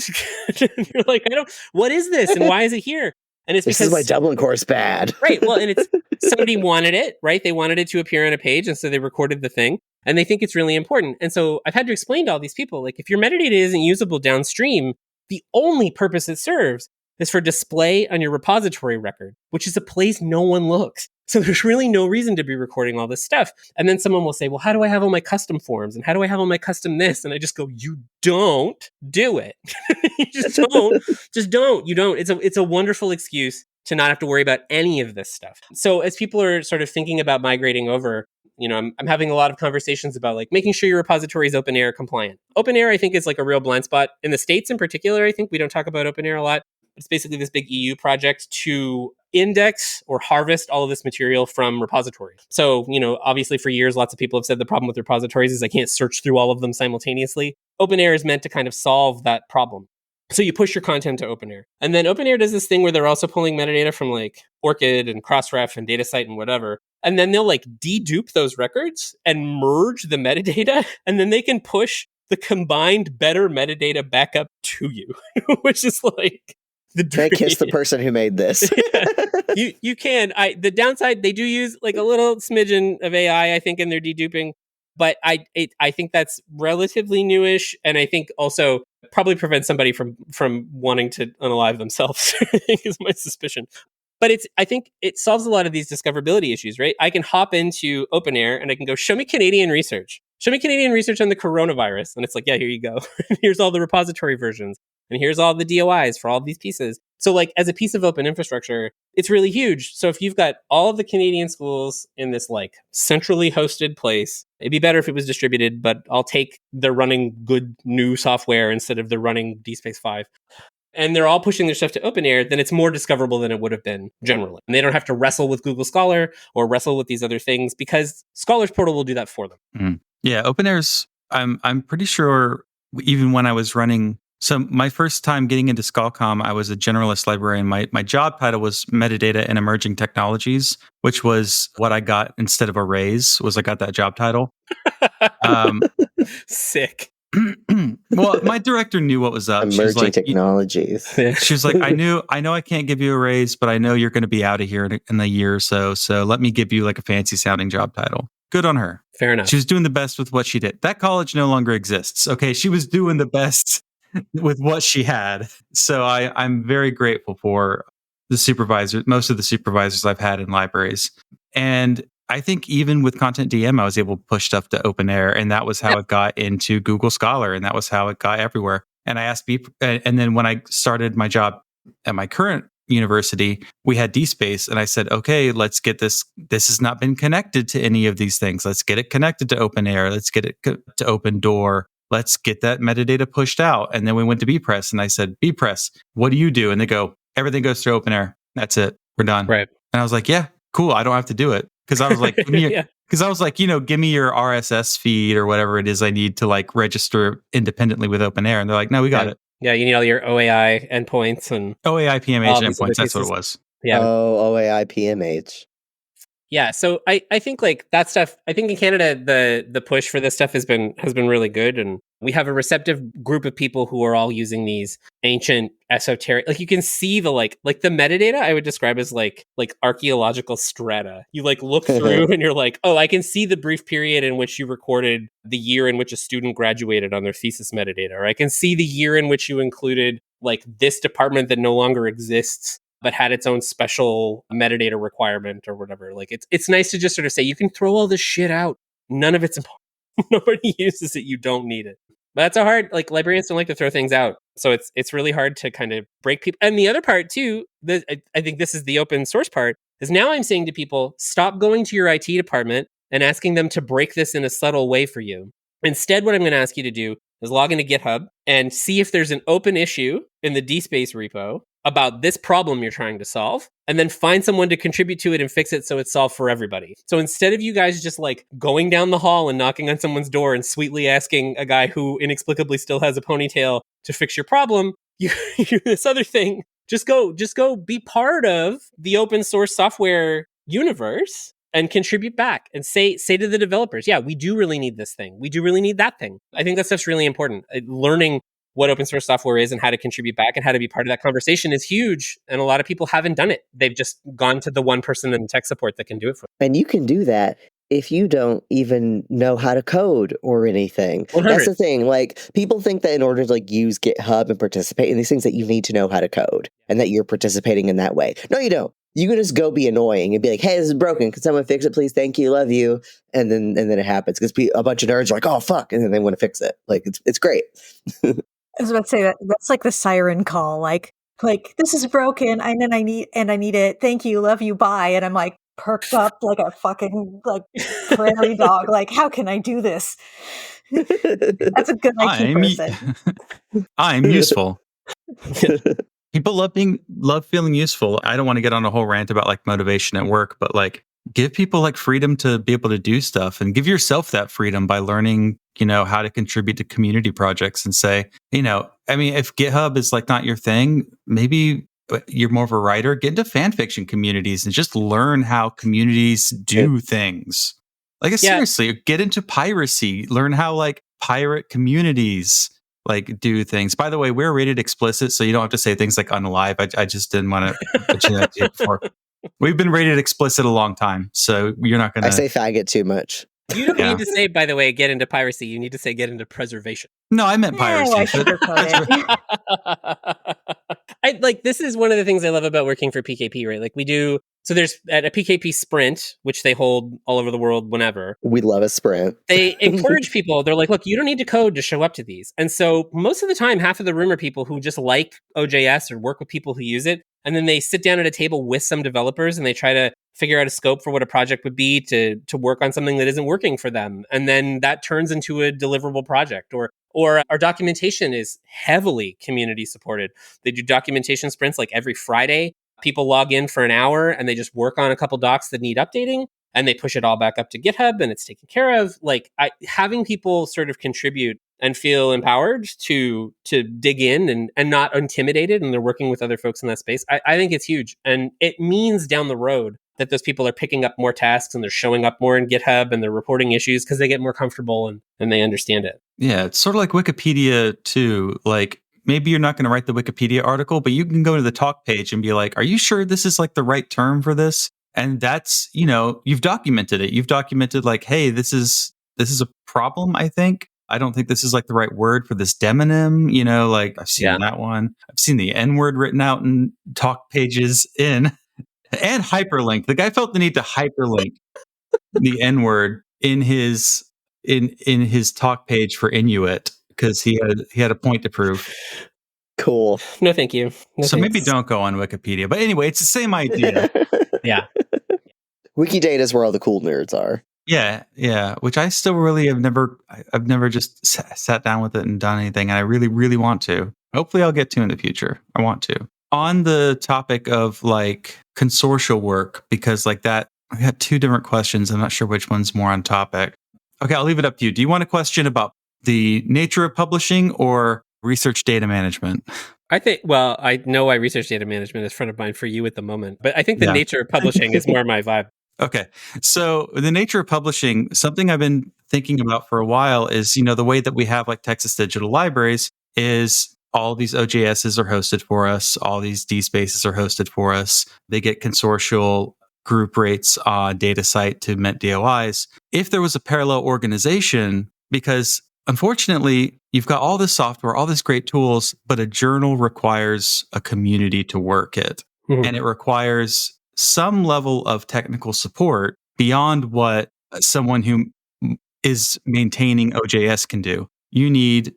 You're like, what is this? And why is it here? And it's this because is why Dublin Core is bad. Right. Well, and it's somebody wanted it, right? They wanted it to appear on a page. And so they recorded the thing, and they think it's really important. And so I've had to explain to all these people, like, if your metadata isn't usable downstream, the only purpose it serves is for display on your repository record, which is a place no one looks. So there's really no reason to be recording all this stuff. And then someone will say, well, how do I have all my custom forms? And how do I have all my custom this? And I just go, you don't do it. You just don't. Just don't. You don't. It's a wonderful excuse to not have to worry about any of this stuff. So as people are sort of thinking about migrating over, you know, I'm having a lot of conversations about like making sure your repository is open air compliant. Open air, I think, is like a real blind spot. In the States in particular, I think we don't talk about open air a lot. It's basically this big EU project to index or harvest all of this material from repositories. So, you know, obviously for years, lots of people have said the problem with repositories is I can't search through all of them simultaneously. OpenAir is meant to kind of solve that problem. So you push your content to OpenAir. And then OpenAir does this thing where they're also pulling metadata from like Orchid and Crossref and DataCite and whatever. And then they'll like dedupe those records and merge the metadata. And then they can push the combined better metadata back up to you, which is like, Can I kiss the person who made this? You can. The downside, they do use like a little smidgen of AI, I think, in their deduping, but I think that's relatively newish, and I think also probably prevents somebody from wanting to unalive themselves. I think is my suspicion. But I think it solves a lot of these discoverability issues, right? I can hop into OpenAir and I can go, show me Canadian research. Show me Canadian research on the coronavirus. And it's like, yeah, here you go. Here's all the repository versions. And here's all the DOIs for all of these pieces. So like as a piece of open infrastructure, it's really huge. So if you've got all of the Canadian schools in this like centrally hosted place, it'd be better if it was distributed, but I'll take the running good new software instead of the running DSpace 5. And they're all pushing their stuff to OpenAir, then it's more discoverable than it would have been generally. And they don't have to wrestle with Google Scholar or wrestle with these other things because Scholar's Portal will do that for them. Yeah, OpenAir's, I'm pretty sure even when I was running, so my first time getting into Scalcom, I was a generalist librarian. My job title was metadata and emerging technologies, which was what I got instead of a raise, was I got that job title. Sick. Well, my director knew what was up. Emerging technologies. She was like, I know I can't give you a raise, but I know you're going to be out of here in a year or so. So let me give you like a fancy sounding job title. Good on her. Fair enough. She was doing the best with what she did. That college no longer exists. Okay. She was doing the best with what she had. So I'm very grateful for the supervisor, most of the supervisors I've had in libraries. And I think even with Content DM, I was able to push stuff to OpenAir, and that was how it got into Google Scholar, and that was how it got everywhere. And I asked people, and then when I started my job at my current university, we had DSpace, and I said, okay, let's get this. This has not been connected to any of these things. Let's get it connected to OpenAir. Let's get it to Open Door. Let's get that metadata pushed out. And then we went to BPress, and I said, BPress, what do you do? And they go, everything goes through OpenAir. That's it. We're done. Right. And I was like, yeah, cool. I don't have to do it. Because I was like, give me your RSS feed or whatever it is I need to like register independently with OpenAir. And they're like, no, we got it. Yeah, you need all your OAI endpoints and OAI PMH endpoints. That's what it was. Yeah. Oh, OAI PMH. Yeah, so I think like that stuff. I think in Canada the push for this stuff has been really good, and we have a receptive group of people who are all using these ancient esoteric. Like you can see the like the metadata I would describe as like archaeological strata. You like look through and you're like, oh, I can see the brief period in which you recorded the year in which a student graduated on their thesis metadata, or I can see the year in which you included like this department that no longer exists but had its own special metadata requirement or whatever. Like it's nice to just sort of say, you can throw all this shit out. None of it's important. Nobody uses it. You don't need it. But that's a hard, like librarians don't like to throw things out. So it's really hard to kind of break people. And the other part too, I think this is the open source part, is now I'm saying to people, stop going to your IT department and asking them to break this in a subtle way for you. Instead, what I'm going to ask you to do is log into GitHub and see if there's an open issue in the DSpace repo about this problem you're trying to solve, and then find someone to contribute to it and fix it so it's solved for everybody. So instead of you guys just like going down the hall and knocking on someone's door and sweetly asking a guy who inexplicably still has a ponytail to fix your problem, you this other thing, just go be part of the open source software universe and contribute back and say to the developers, yeah, we do really need this thing. We do really need that thing. I think that stuff's really important. Learning what open source software is and how to contribute back and how to be part of that conversation is huge. And a lot of people haven't done it. They've just gone to the one person in tech support that can do it for them. And you can do that if you don't even know how to code or anything. 100. That's the thing. Like people think that in order to like use GitHub and participate in these things that you need to know how to code and that you're participating in that way. No, you don't. You can just go be annoying and be like, hey, this is broken. Can someone fix it, please? Thank you. Love you. And then it happens because a bunch of nerds are like, oh, fuck. And then they want to fix it. Like, it's great. I was about to say that's like the siren call. Like this is broken. And then I need it. Thank you. Love you. Bye. And I'm like perked up like a fucking like prairie dog. Like, how can I do this? That's a good IT person. I'm useful. People love feeling useful. I don't want to get on a whole rant about like motivation at work, but like give people like freedom to be able to do stuff and give yourself that freedom by learning, how to contribute to community projects and say, if GitHub is like not your thing, maybe you're more of a writer, get into fan fiction communities and just learn how communities do things. Like seriously, get into piracy, learn how like pirate communities like do things. By the way, we're rated explicit, so you don't have to say things like unalive. I just didn't want to mention that to you before. We've been rated explicit a long time, so you're not going I to. say faggot too much. You don't Yeah. need to say, by the way, get into piracy. You need to say get into preservation. No, I meant piracy. I but sugarcoat it. This is one of the things I love about working for PKP, right? Like we do, so there's at a PKP sprint, which they hold all over the world whenever. We love a sprint. They encourage people. They're like, look, you don't need to code to show up to these. And so most of the time, half of the room are people who just like OJS or work with people who use it. And then they sit down at a table with some developers and they try to figure out a scope for what a project would be to work on something that isn't working for them. And then that turns into a deliverable project. Or our documentation is heavily community supported. They do documentation sprints like every Friday. People log in for an hour and they just work on a couple docs that need updating. And they push it all back up to GitHub and it's taken care of. Like having people sort of contribute and feel empowered to dig in and not intimidated, and they're working with other folks in that space. I think it's huge. And it means down the road that those people are picking up more tasks and they're showing up more in GitHub and they're reporting issues because they get more comfortable and they understand it. Yeah, it's sort of like Wikipedia too. Like maybe you're not going to write the Wikipedia article, but you can go to the talk page and be like, are you sure this is like the right term for this? And that's, you've documented it. You've documented like, hey, this is a problem, I think. I don't think this is like the right word for this demonym, like I've seen that one. I've seen the N word written out in talk pages and hyperlink. The guy felt the need to hyperlink the N word in his talk page for Inuit because he had a point to prove. Cool. No, thank you. No, so thanks. maybe don't go on Wikipedia. But anyway, it's the same idea. Yeah. Wikidata is where all the cool nerds are. Yeah. Which I still really I've never just sat down with it and done anything. And I really, really want to. Hopefully I'll get to in the future. I want to. On the topic of like consortial work, because like that, I got two different questions. I'm not sure which one's more on topic. Okay, I'll leave it up to you. Do you want a question about the nature of publishing or research data management? I know why research data management is front of mind for you at the moment, but I think the nature of publishing is more my vibe. Okay. So the nature of publishing, something I've been thinking about for a while is, the way that we have like Texas Digital Libraries is all these OJSs are hosted for us. All these DSpaces are hosted for us. They get consortial group rates on DataSite to mint DOIs. If there was a parallel organization, because unfortunately, you've got all this software, all these great tools, but a journal requires a community to work it. Mm-hmm. And it requires some level of technical support beyond what someone who is maintaining OJS can do. You need,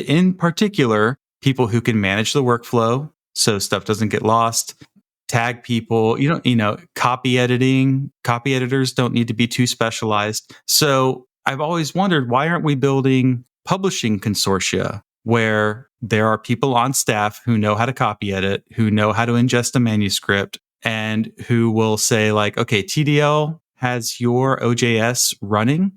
in particular, people who can manage the workflow so stuff doesn't get lost, tag people, copy editing. Copy editors don't need to be too specialized. So I've always wondered, why aren't we building publishing consortia where there are people on staff who know how to copy edit, who know how to ingest a manuscript, and who will say like, okay, TDL has your OJS running.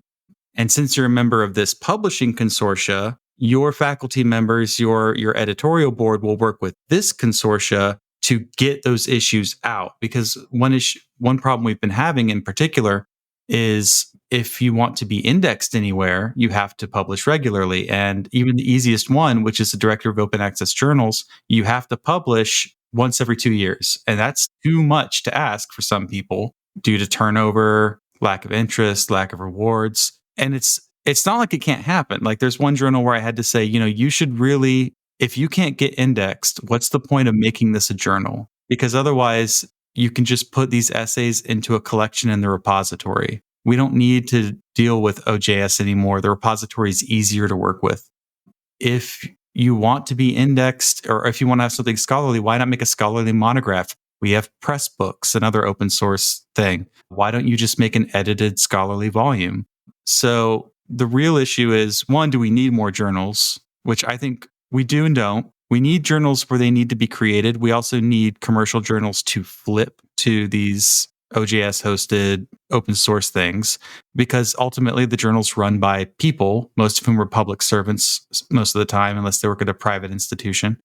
And since you're a member of this publishing consortia, your faculty members, your editorial board will work with this consortia to get those issues out. Because one problem we've been having in particular is if you want to be indexed anywhere, you have to publish regularly. And even the easiest one, which is the Director of Open Access Journals, you have to publish once every 2 years. And that's too much to ask for some people due to turnover, lack of interest, lack of rewards. And it's not like it can't happen. Like there's one journal where I had to say, you should really, if you can't get indexed, what's the point of making this a journal? Because otherwise you can just put these essays into a collection in the repository. We don't need to deal with OJS anymore. The repository is easier to work with. If you want to be indexed, or if you want to have something scholarly, why not make a scholarly monograph? We have press books, another open source thing. Why don't you just make an edited scholarly volume? So the real issue is, one, do we need more journals? Which I think we do and don't. We need journals where they need to be created. We also need commercial journals to flip to these OJS hosted open source things, because ultimately the journal's run by people, most of whom were public servants most of the time, unless they work at a private institution.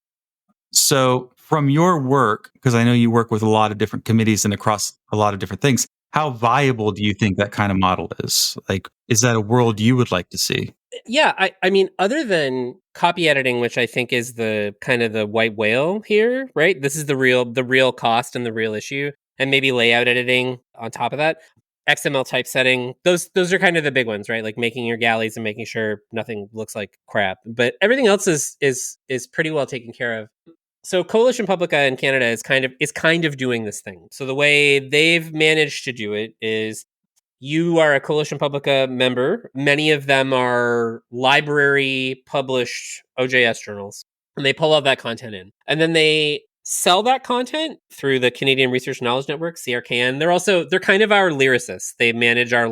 So from your work, because I know you work with a lot of different committees and across a lot of different things, how viable do you think that kind of model is? Like, is that a world you would like to see? Yeah, I mean, other than copy editing, which I think is the kind of the white whale here, right? This is the real cost and the real issue, and maybe layout editing on top of that. XML typesetting, those are kind of the big ones, right? Like making your galleys and making sure nothing looks like crap. But everything else is pretty well taken care of. So Coalition Publica in Canada is kind of doing this thing. So the way they've managed to do it is you are a Coalition Publica member. Many of them are library published OJS journals, and they pull all that content in. And then they sell that content through the Canadian Research Knowledge Network, CRKN. They're kind of our lyricists. They manage our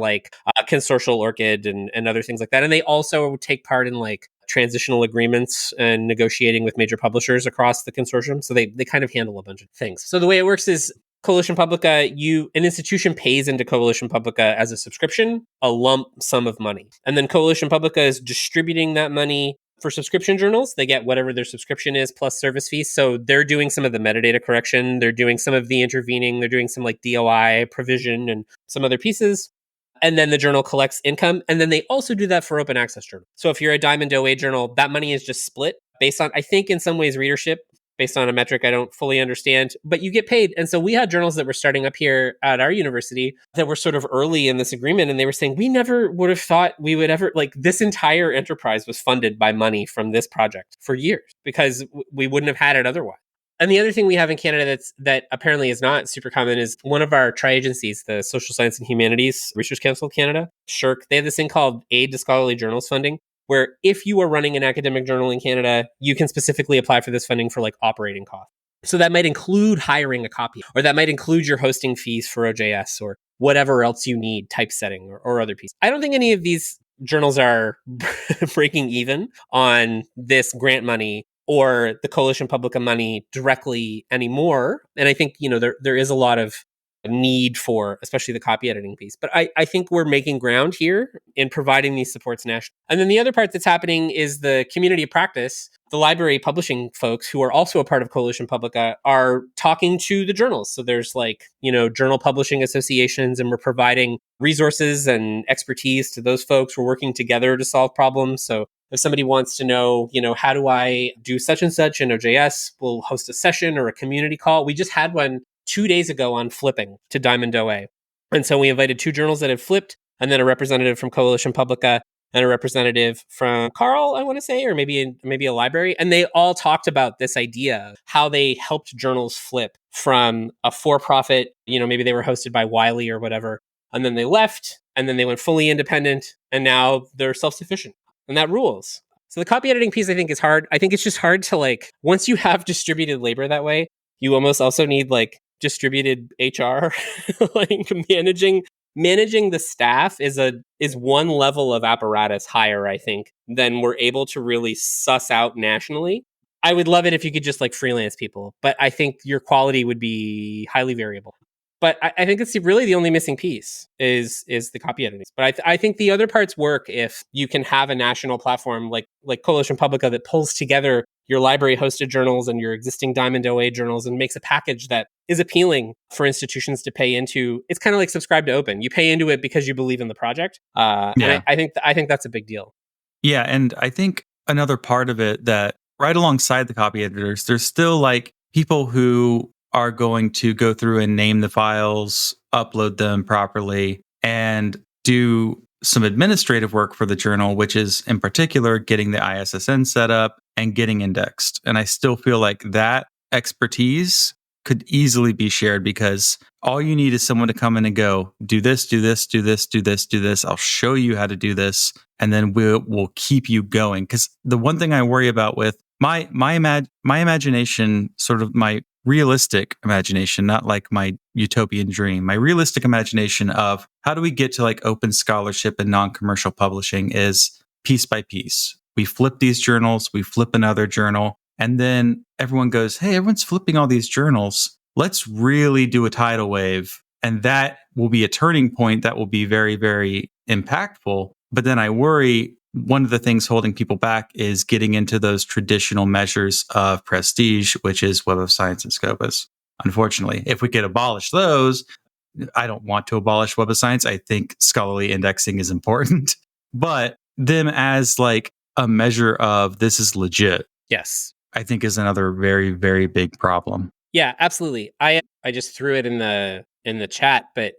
consortial ORCID and other things like that. And they also take part in like transitional agreements and negotiating with major publishers across the consortium. So they kind of handle a bunch of things. So the way it works is Coalition Publica, an institution pays into Coalition Publica as a subscription, a lump sum of money. And then Coalition Publica is distributing that money for subscription journals. They get whatever their subscription is plus service fees. So they're doing some of the metadata correction. They're doing some of the intervening. They're doing some like DOI provision and some other pieces. And then the journal collects income. And then they also do that for open access journal. So if you're a Diamond OA journal, that money is just split based on, I think in some ways, readership, based on a metric I don't fully understand, but you get paid. And so we had journals that were starting up here at our university that were sort of early in this agreement. And they were saying, we never would have thought we would ever, like this entire enterprise was funded by money from this project for years because we wouldn't have had it otherwise. And the other thing we have in Canada that apparently is not super common is one of our tri-agencies, the Social Science and Humanities Research Council of Canada, SSHRC, they have this thing called Aid to Scholarly Journals Funding, where if you are running an academic journal in Canada, you can specifically apply for this funding for like operating costs. So that might include hiring a copy, or that might include your hosting fees for OJS or whatever else you need, typesetting or other pieces. I don't think any of these journals are breaking even on this grant money or the Coalition Publica money directly anymore. And I think, there is a lot of need for, especially the copy editing piece. But I think we're making ground here in providing these supports nationally. And then the other part that's happening is the community of practice. The library publishing folks who are also a part of Coalition Publica are talking to the journals. So there's journal publishing associations, and we're providing resources and expertise to those folks. We're working together to solve problems. So if somebody wants to know, how do I do such and such in OJS, we'll host a session or a community call. We just had one 2 days ago on flipping to Diamond OA. And so we invited 2 journals that had flipped, and then a representative from Coalition Publica and a representative from Carl, I want to say, or maybe a library. And they all talked about this idea, how they helped journals flip from a for-profit, maybe they were hosted by Wiley or whatever, and then they left, and then they went fully independent, and now they're self-sufficient. And that rules. So the copy editing piece, I think, is hard. I think it's just hard to once you have distributed labor that way, you almost also need distributed HR, managing the staff is one level of apparatus higher, I think, than we're able to really suss out nationally. I would love it if you could just freelance people, but I think your quality would be highly variable. But I think it's really the only missing piece is the copy editing. But I think the other parts work if you can have a national platform like Coalition Publica that pulls together your library hosted journals and your existing Diamond OA journals and makes a package that is appealing for institutions to pay into. It's kind of like subscribe to open. You pay into it because you believe in the project. And I think that's a big deal. Yeah. And I think another part of it that right alongside the copy editors, there's still people who are going to go through and name the files, upload them properly, and do some administrative work for the journal, which is in particular getting the ISSN set up and getting indexed. And I still feel like that expertise could easily be shared because all you need is someone to come in and go, do this, do this, do this, do this, do this. I'll show you how to do this. And then we'll keep you going. Because the one thing I worry about with my imagination, sort of my realistic imagination, not like my utopian dream, my realistic imagination of how do we get to open scholarship and non-commercial publishing is piece by piece. We flip these journals, we flip another journal, and then everyone goes, hey, everyone's flipping all these journals. Let's really do a tidal wave. And that will be a turning point that will be very, very impactful. But then I worry one of the things holding people back is getting into those traditional measures of prestige, which is Web of Science and Scopus. Unfortunately, if we could abolish those, I don't want to abolish Web of Science. I think scholarly indexing is important, but them as like a measure of this is legit, Yes. I think is another very, very big problem. Yeah, absolutely. I just threw it in the chat, but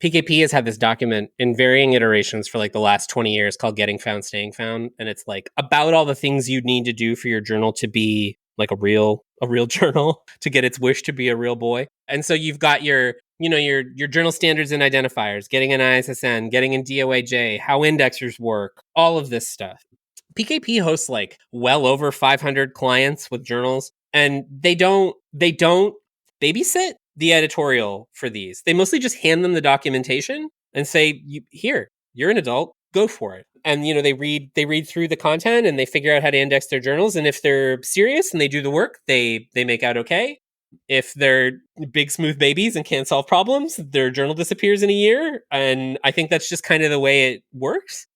PKP has had this document in varying iterations for like the last 20 years called Getting Found, Staying Found. And it's like about all the things you'd need to do for your journal to be like a real journal, to get its wish to be a real boy. And so you've got your journal standards and identifiers, getting an ISSN, getting in DOAJ, how indexers work, all of this stuff. PKP hosts like well over 500 clients with journals, and they don't babysit the editorial for these. They mostly just hand them the documentation and say, "Here, you're an adult, go for it." And they read through the content and they figure out how to index their journals. And if they're serious and they do the work, they make out okay. If they're big smooth babies and can't solve problems, their journal disappears in a year. And I think that's just kind of the way it works.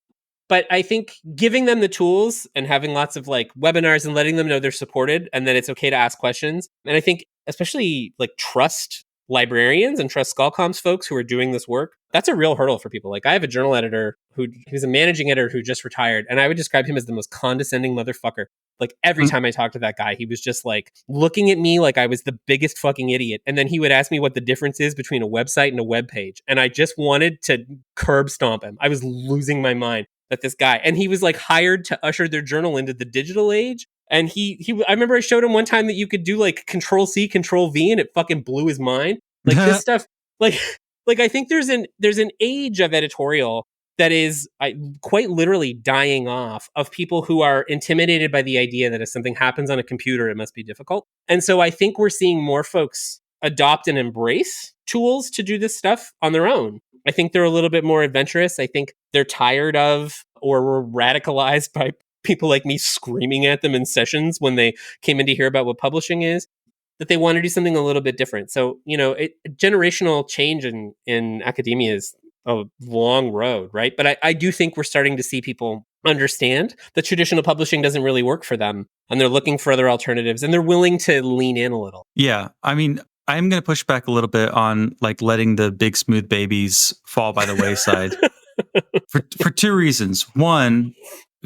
But I think giving them the tools and having lots of like webinars and letting them know they're supported and that it's okay to ask questions. And I think especially like trust librarians and trust ScholComm's folks who are doing this work. That's a real hurdle for people. Like I have a journal editor who's a managing editor who just retired, and I would describe him as the most condescending motherfucker. Like every time I talked to that guy, he was just like looking at me like I was the biggest fucking idiot. And then he would ask me what the difference is between a website and a web page. And I just wanted to curb stomp him. I was losing my mind at this guy. And he was like hired to usher their journal into the digital age. And I remember I showed him one time that you could do like Control C, Control V, and it fucking blew his mind. Like this stuff, like I think there's an age of editorial that is quite literally dying off, of people who are intimidated by the idea that if something happens on a computer, it must be difficult. And so I think we're seeing more folks adopt and embrace tools to do this stuff on their own. I think they're a little bit more adventurous. I think they're tired of or were radicalized by people like me screaming at them in sessions when they came in to hear about what publishing is, that they want to do something a little bit different. So, generational change in academia is a long road, right? But I do think we're starting to see people understand that traditional publishing doesn't really work for them, and they're looking for other alternatives, and they're willing to lean in a little. Yeah. I mean, I'm going to push back a little bit on like letting the big smooth babies fall by the wayside for two reasons. One,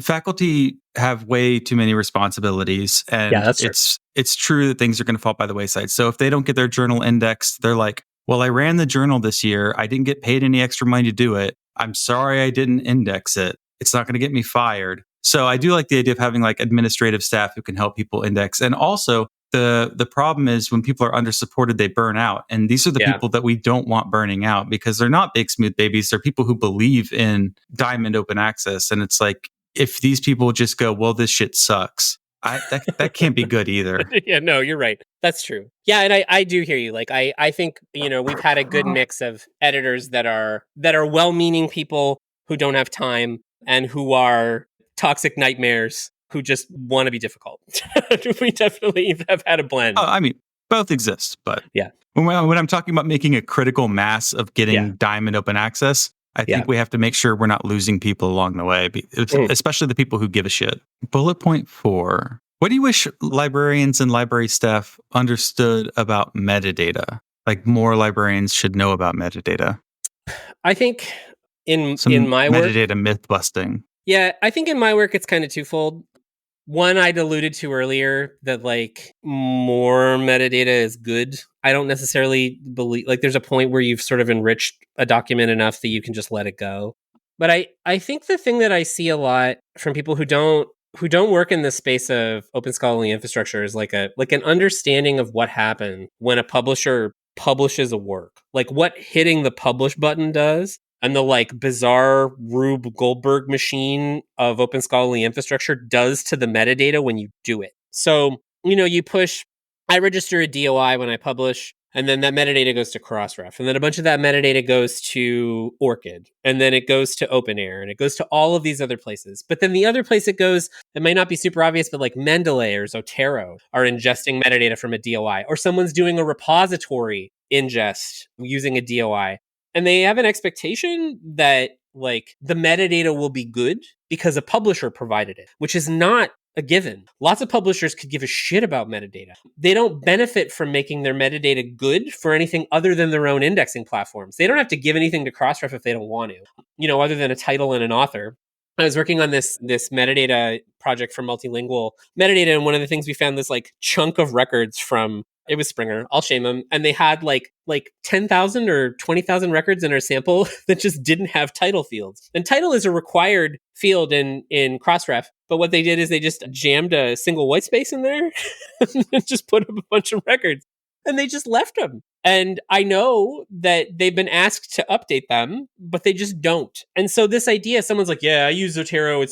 faculty have way too many responsibilities, and Yeah, that's true. it's true that things are going to fall by the wayside. So if they don't get their journal indexed, they're like, well, I ran the journal this year. I didn't get paid any extra money to do it. I'm sorry I didn't index it. It's not going to get me fired. So I do like the idea of having like administrative staff who can help people index. And also the problem is when people are under supported, they burn out. And these are the people that we don't want burning out, because they're not big smooth babies. They're people who believe in diamond open access. And it's like, if these people just go, well, this shit sucks, that can't be good either. Yeah, no, you're right. That's true. Yeah, and I do hear you. Like I think, we've had a good mix of editors that are well-meaning people who don't have time and who are toxic nightmares who just want to be difficult. We definitely have had a blend. I mean, both exist, but yeah. When I'm talking about making a critical mass of getting diamond open access, I think we have to make sure we're not losing people along the way, especially the people who give a shit. Bullet point 4. What do you wish librarians and library staff understood about metadata? Like more librarians should know about metadata. I think in my work, metadata myth busting. Yeah, I think in my work it's kind of twofold. One, I'd alluded to earlier that like more metadata is good. I don't necessarily believe, like, there's a point where you've sort of enriched a document enough that you can just let it go. But I think the thing that I see a lot from people who don't work in the space of open scholarly infrastructure is like an understanding of what happened when a publisher publishes a work, like what hitting the publish button does. And the like bizarre Rube Goldberg machine of open scholarly infrastructure does to the metadata when you do it. So, you push, I register a DOI when I publish, and then that metadata goes to Crossref. And then a bunch of that metadata goes to ORCID. And then it goes to OpenAir. And it goes to all of these other places. But then the other place it goes, it might not be super obvious, but like Mendeley or Zotero are ingesting metadata from a DOI. Or someone's doing a repository ingest using a DOI. And they have an expectation that like the metadata will be good because a publisher provided it, which is not a given. Lots of publishers could give a shit about metadata. They don't benefit from making their metadata good for anything other than their own indexing platforms. They don't have to give anything to Crossref if they don't want to, other than a title and an author. I was working on this metadata project for multilingual metadata, and one of the things we found this like chunk of records from, it was Springer, I'll shame them, and they had like 10,000 or 20,000 records in our sample that just didn't have title fields. And title is a required field in Crossref, but what they did is they just jammed a single white space in there and just put up a bunch of records, and they just left them. And I know that they've been asked to update them, but they just don't. And so this idea, someone's like, yeah, I use Zotero.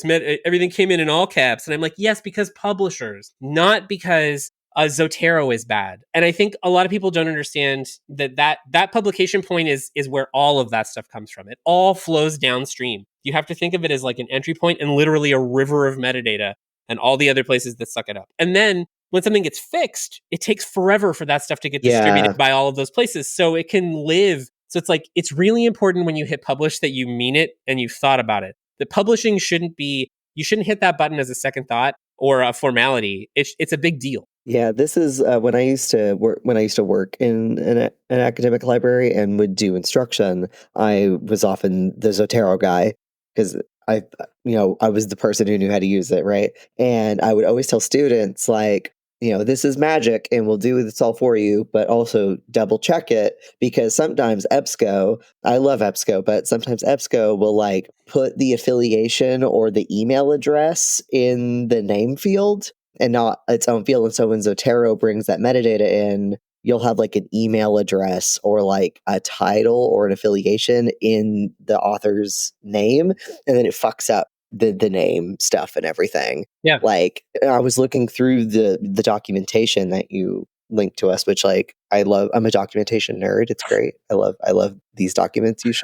Everything came in all caps. And I'm like, yes, because publishers, not because Zotero is bad. And I think a lot of people don't understand that publication point is where all of that stuff comes from. It all flows downstream. You have to think of it as like an entry point and literally a river of metadata and all the other places that suck it up. And then when something gets fixed, it takes forever for that stuff to get distributed by all of those places. So it can live. So it's like, it's really important when you hit publish that you mean it and you've thought about it. The publishing you shouldn't hit that button as a second thought or a formality. It's a big deal. Yeah, this is when I used to work in an academic library and would do instruction. I was often the Zotero guy because I was the person who knew how to use it, right? And I would always tell students like, this is magic and we'll do this all for you, but also double check it because sometimes EBSCO, I love EBSCO, but sometimes EBSCO will like put the affiliation or the email address in the name field and not its own field. And so when Zotero brings that metadata in, you'll have like an email address or like a title or an affiliation in the author's name, and then it fucks up the name stuff and everything. Yeah. Like I was looking through the documentation that you linked to us, which like I love. I'm a documentation nerd. It's great. I love these documents you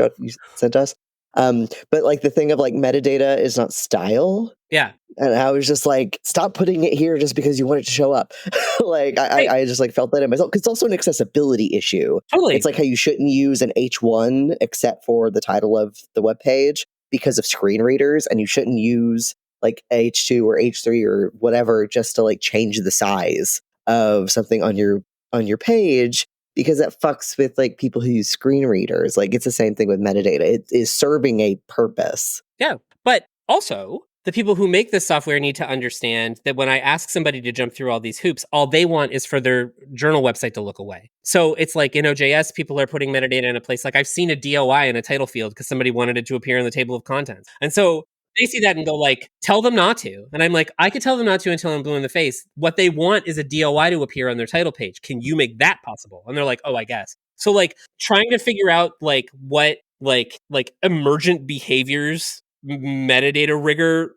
sent us. But like the thing of like metadata is not style. Yeah. And I was just like, stop putting it here just because you want it to show up. Like, I just like felt that in myself. Because it's also an accessibility issue. Totally. It's like how you shouldn't use an H1 except for the title of the webpage because of screen readers. And you shouldn't use like H2 or H3 or whatever just to like change the size of something on your page because that fucks with like people who use screen readers. Like it's the same thing with metadata. It is serving a purpose. Yeah. But also, the people who make this software need to understand that when I ask somebody to jump through all these hoops, all they want is for their journal website to look away. So it's like in OJS, people are putting metadata in a place like I've seen a DOI in a title field because somebody wanted it to appear in the table of contents. And so they see that and go like, tell them not to. And I'm like, I could tell them not to until I'm blue in the face. What they want is a DOI to appear on their title page. Can you make that possible? And they're like, oh, I guess. So like trying to figure out like what like emergent behaviors metadata rigor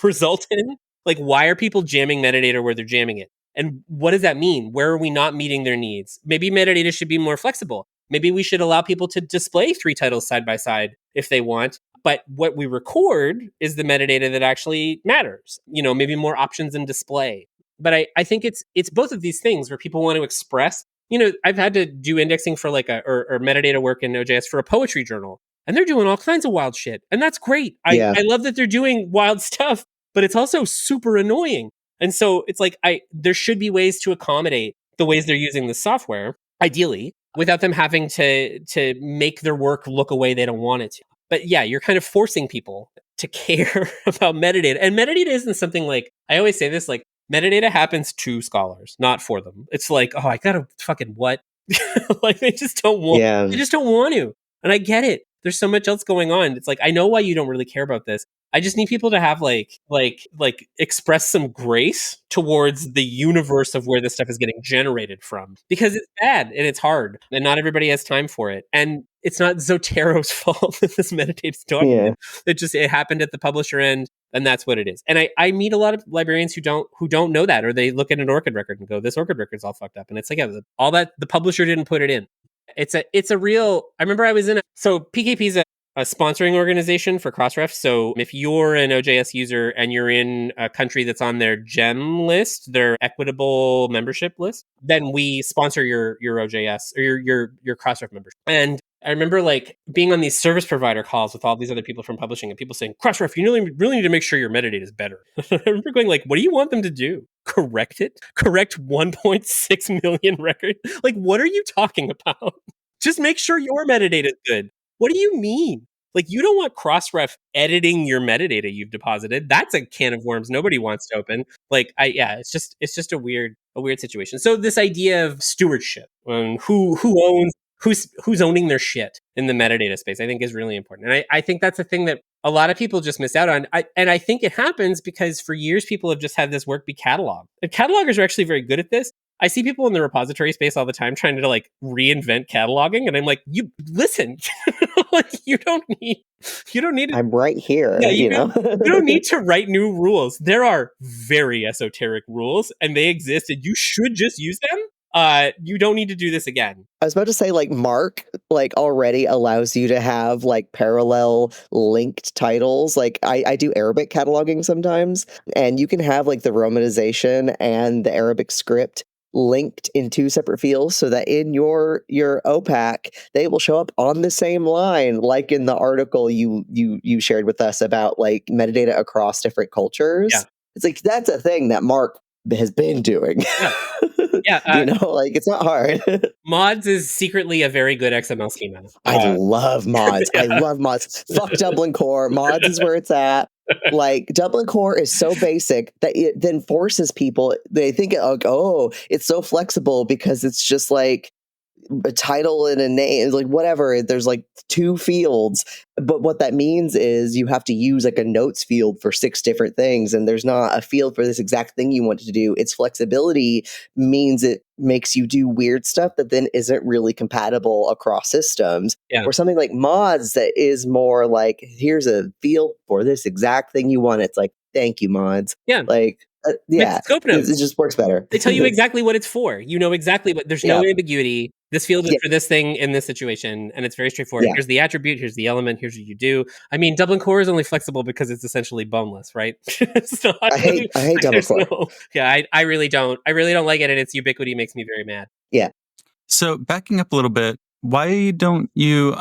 result in? Like, why are people jamming metadata where they're jamming it? And what does that mean? Where are we not meeting their needs? Maybe metadata should be more flexible. Maybe we should allow people to display 3 titles side by side if they want. But what we record is the metadata that actually matters. Maybe more options in display. But I think it's both of these things where people want to express. I've had to do indexing for like or metadata work in OJS for a poetry journal. And they're doing all kinds of wild shit. And that's great. I love that they're doing wild stuff, but it's also super annoying. And so it's like there should be ways to accommodate the ways they're using the software, ideally, without them having to make their work look a way they don't want it to. But yeah, you're kind of forcing people to care about metadata. And metadata isn't something like, I always say this, like metadata happens to scholars, not for them. It's like, oh, I gotta fucking what? Like they just don't want they just don't want to. And I get it. There's so much else going on. It's like, I know why you don't really care about this. I just need people to have like express some grace towards the universe of where this stuff is getting generated from, because it's bad and it's hard and not everybody has time for it. And it's not Zotero's fault that this metadata's document. It happened at the publisher end, and that's what it is. And I meet a lot of librarians who don't know that, or they look at an ORCID record and go, this ORCID record's all fucked up. And it's like, yeah, all that the publisher didn't put it in. It's a real, I remember I was so PKP is a sponsoring organization for Crossref. So if you're an OJS user and you're in a country that's on their GEM list, their equitable membership list, then we sponsor your OJS or your Crossref membership. And I remember like being on these service provider calls with all these other people from publishing and people saying, Crossref, you really need to make sure your metadata is better. I remember going like, what do you want them to do? Correct it? Correct 1.6 million records? Like, what are you talking about? Just make sure your metadata is good. What do you mean? Like, you don't want Crossref editing your metadata you've deposited. That's a can of worms nobody wants to open. Like, it's just a weird situation. So this idea of stewardship and who owns who's owning their shit in the metadata space, I think is really important. And I think that's a thing that a lot of people just miss out on. And I think it happens because for years people have just had this work be cataloged. And catalogers are actually very good at this. I see people in the repository space all the time trying to like reinvent cataloging, and I'm like, you listen, like you don't need to, I'm right here, yeah, you know. you don't need to write new rules. There are very esoteric rules and they exist and you should just use them. You don't need to do this again. I was about to say, like, Mark, like, already allows you to have, like, parallel linked titles. Like, I do Arabic cataloging sometimes, and you can have, like, the romanization and the Arabic script linked in two separate fields so that in your OPAC, they will show up on the same line, like in the article you shared with us about, like, metadata across different cultures. Yeah. It's like, that's a thing that Mark has been doing. Yeah. Yeah, you know, like, it's not hard. Mods is secretly a very good XML schema. I love mods. Yeah. I love mods. Fuck Dublin Core. Mods is where it's at. Like, Dublin Core is so basic that it then forces people, they think, like, oh, it's so flexible because it's just like a title and a name, like whatever. There's like two fields, but what that means is you have to use like a notes field for 6 different things, and there's not a field for this exact thing you want to do. Its flexibility means it makes you do weird stuff that then isn't really compatible across systems. Yeah. Or something like mods that is more like, here's a field for this exact thing you want. It's like, thank you, mods. Yeah. Like, yeah, scope notes. It just works better. They tell you exactly what it's for. You know exactly what. There's no ambiguity. This field is for this thing in this situation, and it's very straightforward. Yeah. Here's the attribute. Here's the element. Here's what you do. I mean, Dublin Core is only flexible because it's essentially boneless, right? It's not, I hate Dublin Core. I really don't. I really don't like it, and its ubiquity makes me very mad. Yeah. So backing up a little bit, why don't you?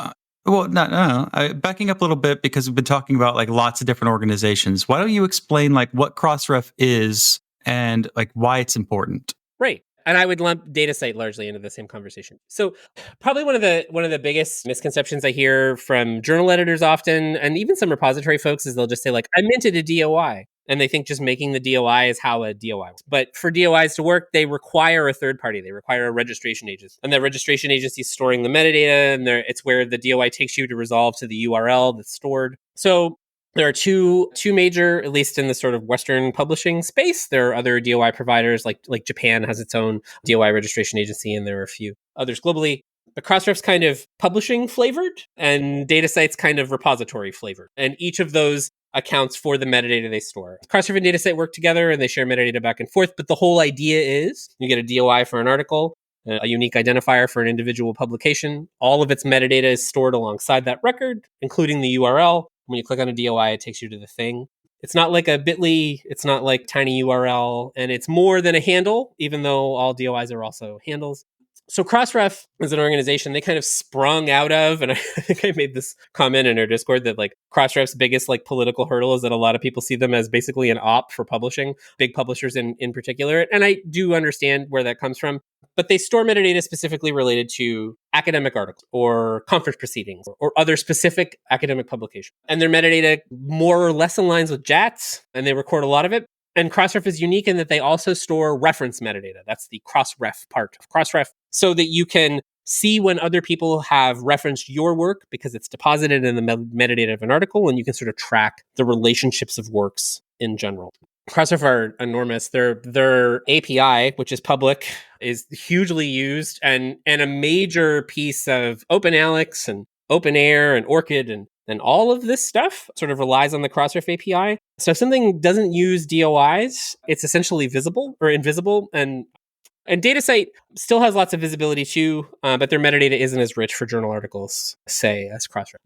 Backing up a little bit because we've been talking about like lots of different organizations. Why don't you explain like what Crossref is and like why it's important? Right. And I would lump DataCite largely into the same conversation. So probably one of the biggest misconceptions I hear from journal editors often, and even some repository folks, is they'll just say like, I minted a DOI. And they think just making the DOI is how a DOI works. But for DOIs to work, they require a third party. They require a registration agency. And that registration agency is storing the metadata, and it's where the DOI takes you to resolve to the URL that's stored. So there are two major, at least in the sort of Western publishing space. There are other DOI providers, like Japan has its own DOI registration agency, and there are a few others globally. But Crossref's kind of publishing flavored, and DataCite's kind of repository flavored. And each of those accounts for the metadata they store. Crossref and DataCite work together, and they share metadata back and forth. But the whole idea is you get a DOI for an article, a unique identifier for an individual publication. All of its metadata is stored alongside that record, including the URL. When you click on a DOI, it takes you to the thing. It's not like a bit.ly, it's not like tiny URL, and it's more than a handle, even though all DOIs are also handles. So Crossref as an organization, they kind of sprung out of, and I think I made this comment in our Discord, that like Crossref's biggest like political hurdle is that a lot of people see them as basically an op for publishing, big publishers in particular. And I do understand where that comes from. But they store metadata specifically related to academic articles or conference proceedings or other specific academic publications. And their metadata more or less aligns with JATS, and they record a lot of it. And Crossref is unique in that they also store reference metadata. That's the Crossref part of Crossref, so that you can see when other people have referenced your work because it's deposited in the metadata of an article, and you can sort of track the relationships of works in general. Crossref are enormous. Their API, which is public, is hugely used and a major piece of OpenAlex and OpenAir and ORCID and all of this stuff sort of relies on the Crossref API. So if something doesn't use DOIs, it's essentially visible or invisible. And DataCite still has lots of visibility too, but their metadata isn't as rich for journal articles, say, as Crossref.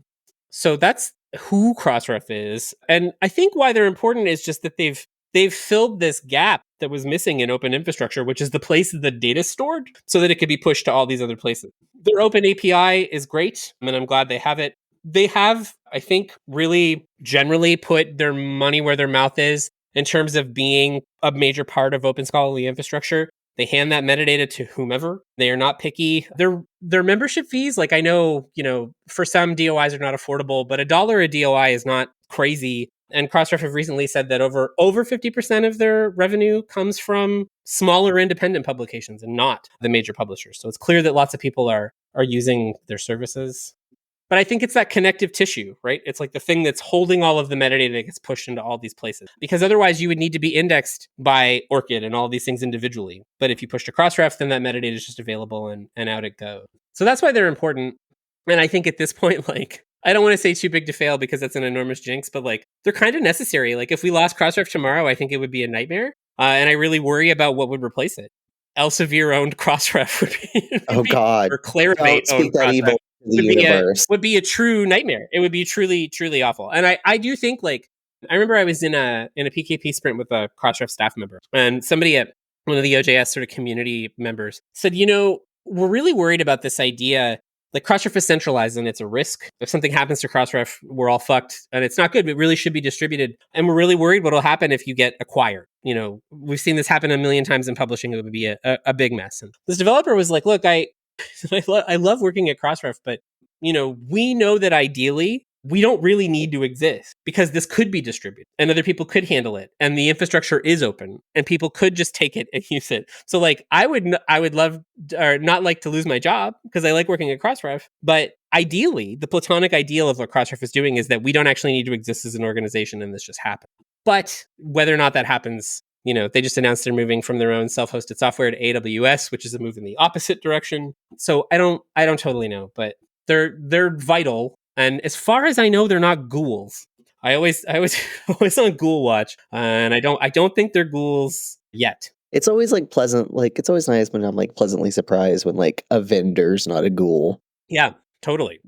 So that's who Crossref is. And I think why they're important is just that they've filled this gap that was missing in open infrastructure, which is the place that the data is stored so that it could be pushed to all these other places. Their open API is great, and I'm glad they have it. They have, I think, really generally put their money where their mouth is in terms of being a major part of open scholarly infrastructure. They hand that metadata to whomever. They are not picky. Their membership fees, like I know, for some DOIs are not affordable, but $1 a DOI is not crazy. And Crossref have recently said that over 50% of their revenue comes from smaller independent publications and not the major publishers. So it's clear that lots of people are using their services. But I think it's that connective tissue, right? It's like the thing that's holding all of the metadata that gets pushed into all these places. Because otherwise you would need to be indexed by ORCID and all these things individually. But if you push to Crossref, then that metadata is just available and out it goes. So that's why they're important. And I think at this point, like, I don't want to say too big to fail because that's an enormous jinx, but like they're kind of necessary. Like if we lost Crossref tomorrow, I think it would be a nightmare. And I really worry about what would replace it. Elsevier owned Crossref would be, Oh God. or Clarivate owned that evil Crossref to the universe. would be a true nightmare. It would be truly, truly awful. And I do think, like, I remember I was in a PKP sprint with a Crossref staff member, and somebody at one of the OJS sort of community members said, we're really worried about this idea. Like Crossref is centralized and it's a risk. If something happens to Crossref, we're all fucked and it's not good. It really should be distributed. And we're really worried what will happen if you get acquired. We've seen this happen a million times in publishing. It would be a big mess. And this developer was like, look, I love working at Crossref, but we know that ideally we don't really need to exist because this could be distributed and other people could handle it and the infrastructure is open and people could just take it and use it. So like I would love or not like to lose my job because I like working at Crossref, but ideally the platonic ideal of what Crossref is doing is that we don't actually need to exist as an organization and this just happens. But whether or not that happens, they just announced they're moving from their own self-hosted software to AWS, which is a move in the opposite direction. So I don't totally know, but they're vital. And as far as I know, they're not ghouls. I always on Ghoul Watch, and I don't think they're ghouls yet. It's always like pleasant, like it's always nice when I'm like pleasantly surprised when like a vendor's not a ghoul. Yeah, totally.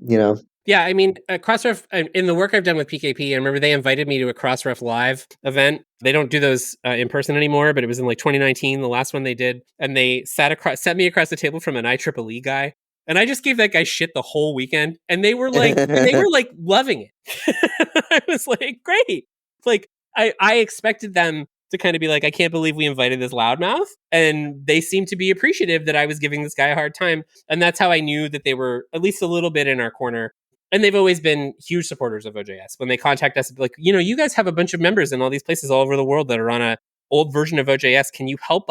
Yeah, I mean, Crossref, in the work I've done with PKP, I remember they invited me to a Crossref Live event. They don't do those in person anymore, but it was in like 2019, the last one they did. And they sat me across the table from an IEEE guy. And I just gave that guy shit the whole weekend. And they were like, loving it. I was like, great. Like, I expected them to kind of be like, I can't believe we invited this loudmouth. And they seemed to be appreciative that I was giving this guy a hard time. And that's how I knew that they were at least a little bit in our corner. And they've always been huge supporters of OJS. When they contact us, like, you guys have a bunch of members in all these places all over the world that are on a old version of OJS. Can you help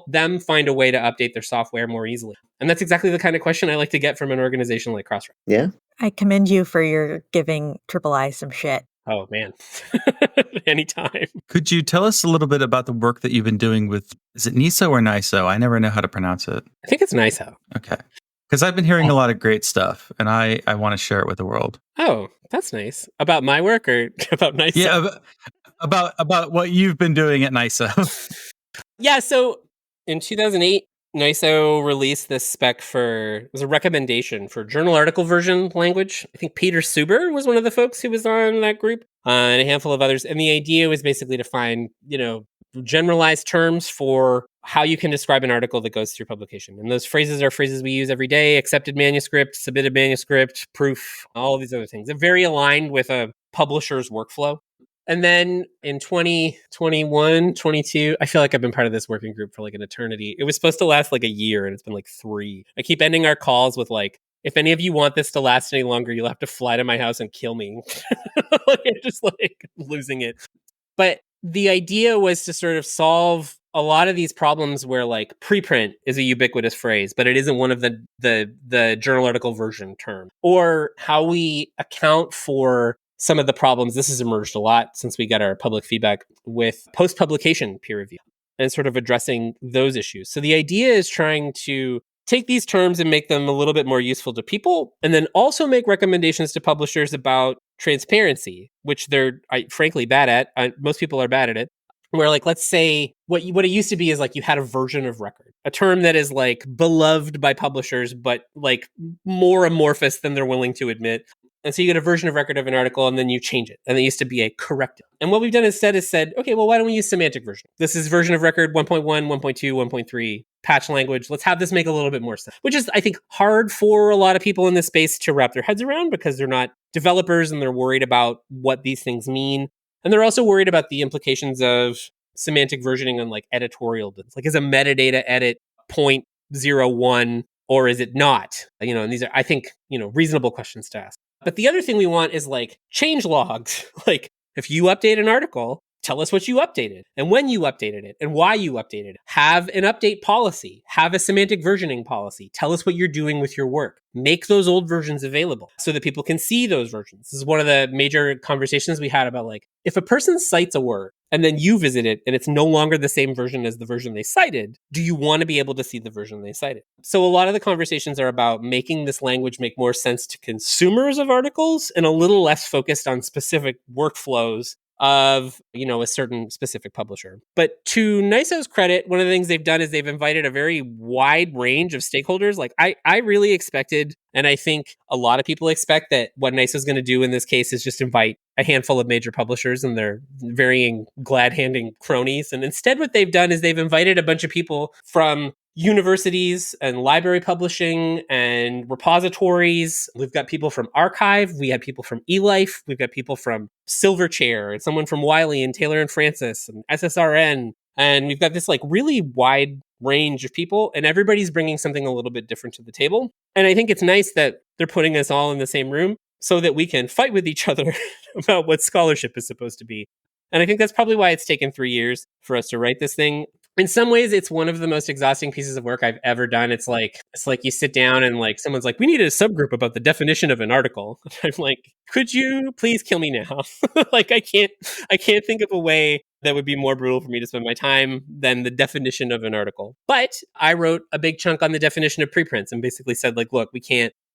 them find a way to update their software more easily? And that's exactly the kind of question I like to get from an organization like Crossref. Yeah. I commend you for your giving III some shit. Oh, man. Anytime. Could you tell us a little bit about the work that you've been doing with, is it NISO or NISO? I never know how to pronounce it. I think it's NISO. Okay. Because I've been hearing a lot of great stuff, and I want to share it with the world. Oh, that's nice. About my work or about NISO? Yeah, about what you've been doing at NISO. Yeah, so in 2008, NISO released this spec it was a recommendation for journal article version language. I think Peter Suber was one of the folks who was on that group, and a handful of others. And the idea was basically to find, generalized terms for how you can describe an article that goes through publication. And those phrases are phrases we use every day: accepted manuscript, submitted manuscript, proof, all of these other things. They're very aligned with a publisher's workflow. And then in 2021, 22, I feel like I've been part of this working group for like an eternity. It was supposed to last like a year and it's been like 3. I keep ending our calls with like, if any of you want this to last any longer, you'll have to fly to my house and kill me. I'm just like losing it. But the idea was to sort of solve a lot of these problems where like preprint is a ubiquitous phrase, but it isn't one of the journal article version term, or how we account for some of the problems. This has emerged a lot since we got our public feedback with post-publication peer review and sort of addressing those issues. So the idea is trying to take these terms and make them a little bit more useful to people, and then also make recommendations to publishers about transparency, which they're frankly bad at. Most people are bad at it. Where like, let's say what it used to be is like you had a version of record, a term that is like beloved by publishers, but like more amorphous than they're willing to admit. And so you get a version of record of an article and then you change it. And it used to be a corrected. And what we've done instead is said, okay, well, why don't we use semantic version? This is version of record 1.1, 1.2, 1.3, patch language. Let's have this make a little bit more sense, which is, I think, hard for a lot of people in this space to wrap their heads around because they're not developers and they're worried about what these things mean. And they're also worried about the implications of semantic versioning on like editorial. Like, is a metadata edit 0.01 or is it not? And these are, I think, reasonable questions to ask. But the other thing we want is like change logs. Like if you update an article, tell us what you updated and when you updated it and why you updated it. Have an update policy. Have a semantic versioning policy. Tell us what you're doing with your work. Make those old versions available so that people can see those versions. This is one of the major conversations we had about like, if a person cites a word and then you visit it and it's no longer the same version as the version they cited, do you want to be able to see the version they cited? So a lot of the conversations are about making this language make more sense to consumers of articles and a little less focused on specific workflows of, a certain specific publisher. But to NISO's credit, one of the things they've done is they've invited a very wide range of stakeholders. Like I really expected, and I think a lot of people expect that what NISO is going to do in this case is just invite a handful of major publishers and their varying glad-handing cronies. And instead what they've done is they've invited a bunch of people from universities and library publishing and repositories. We've got people from Archive. We had people from eLife. We've got people from Silverchair and someone from Wiley and Taylor and Francis and SSRN. And we've got this like really wide range of people and everybody's bringing something a little bit different to the table. And I think it's nice that they're putting us all in the same room so that we can fight with each other about what scholarship is supposed to be. And I think that's probably why it's taken 3 years for us to write this thing. In some ways, it's one of the most exhausting pieces of work I've ever done. It's like you sit down and like someone's like, we need a subgroup about the definition of an article. I'm like, could you please kill me now? Like I can't think of a way that would be more brutal for me to spend my time than the definition of an article. But I wrote a big chunk on the definition of preprints and basically said like, look,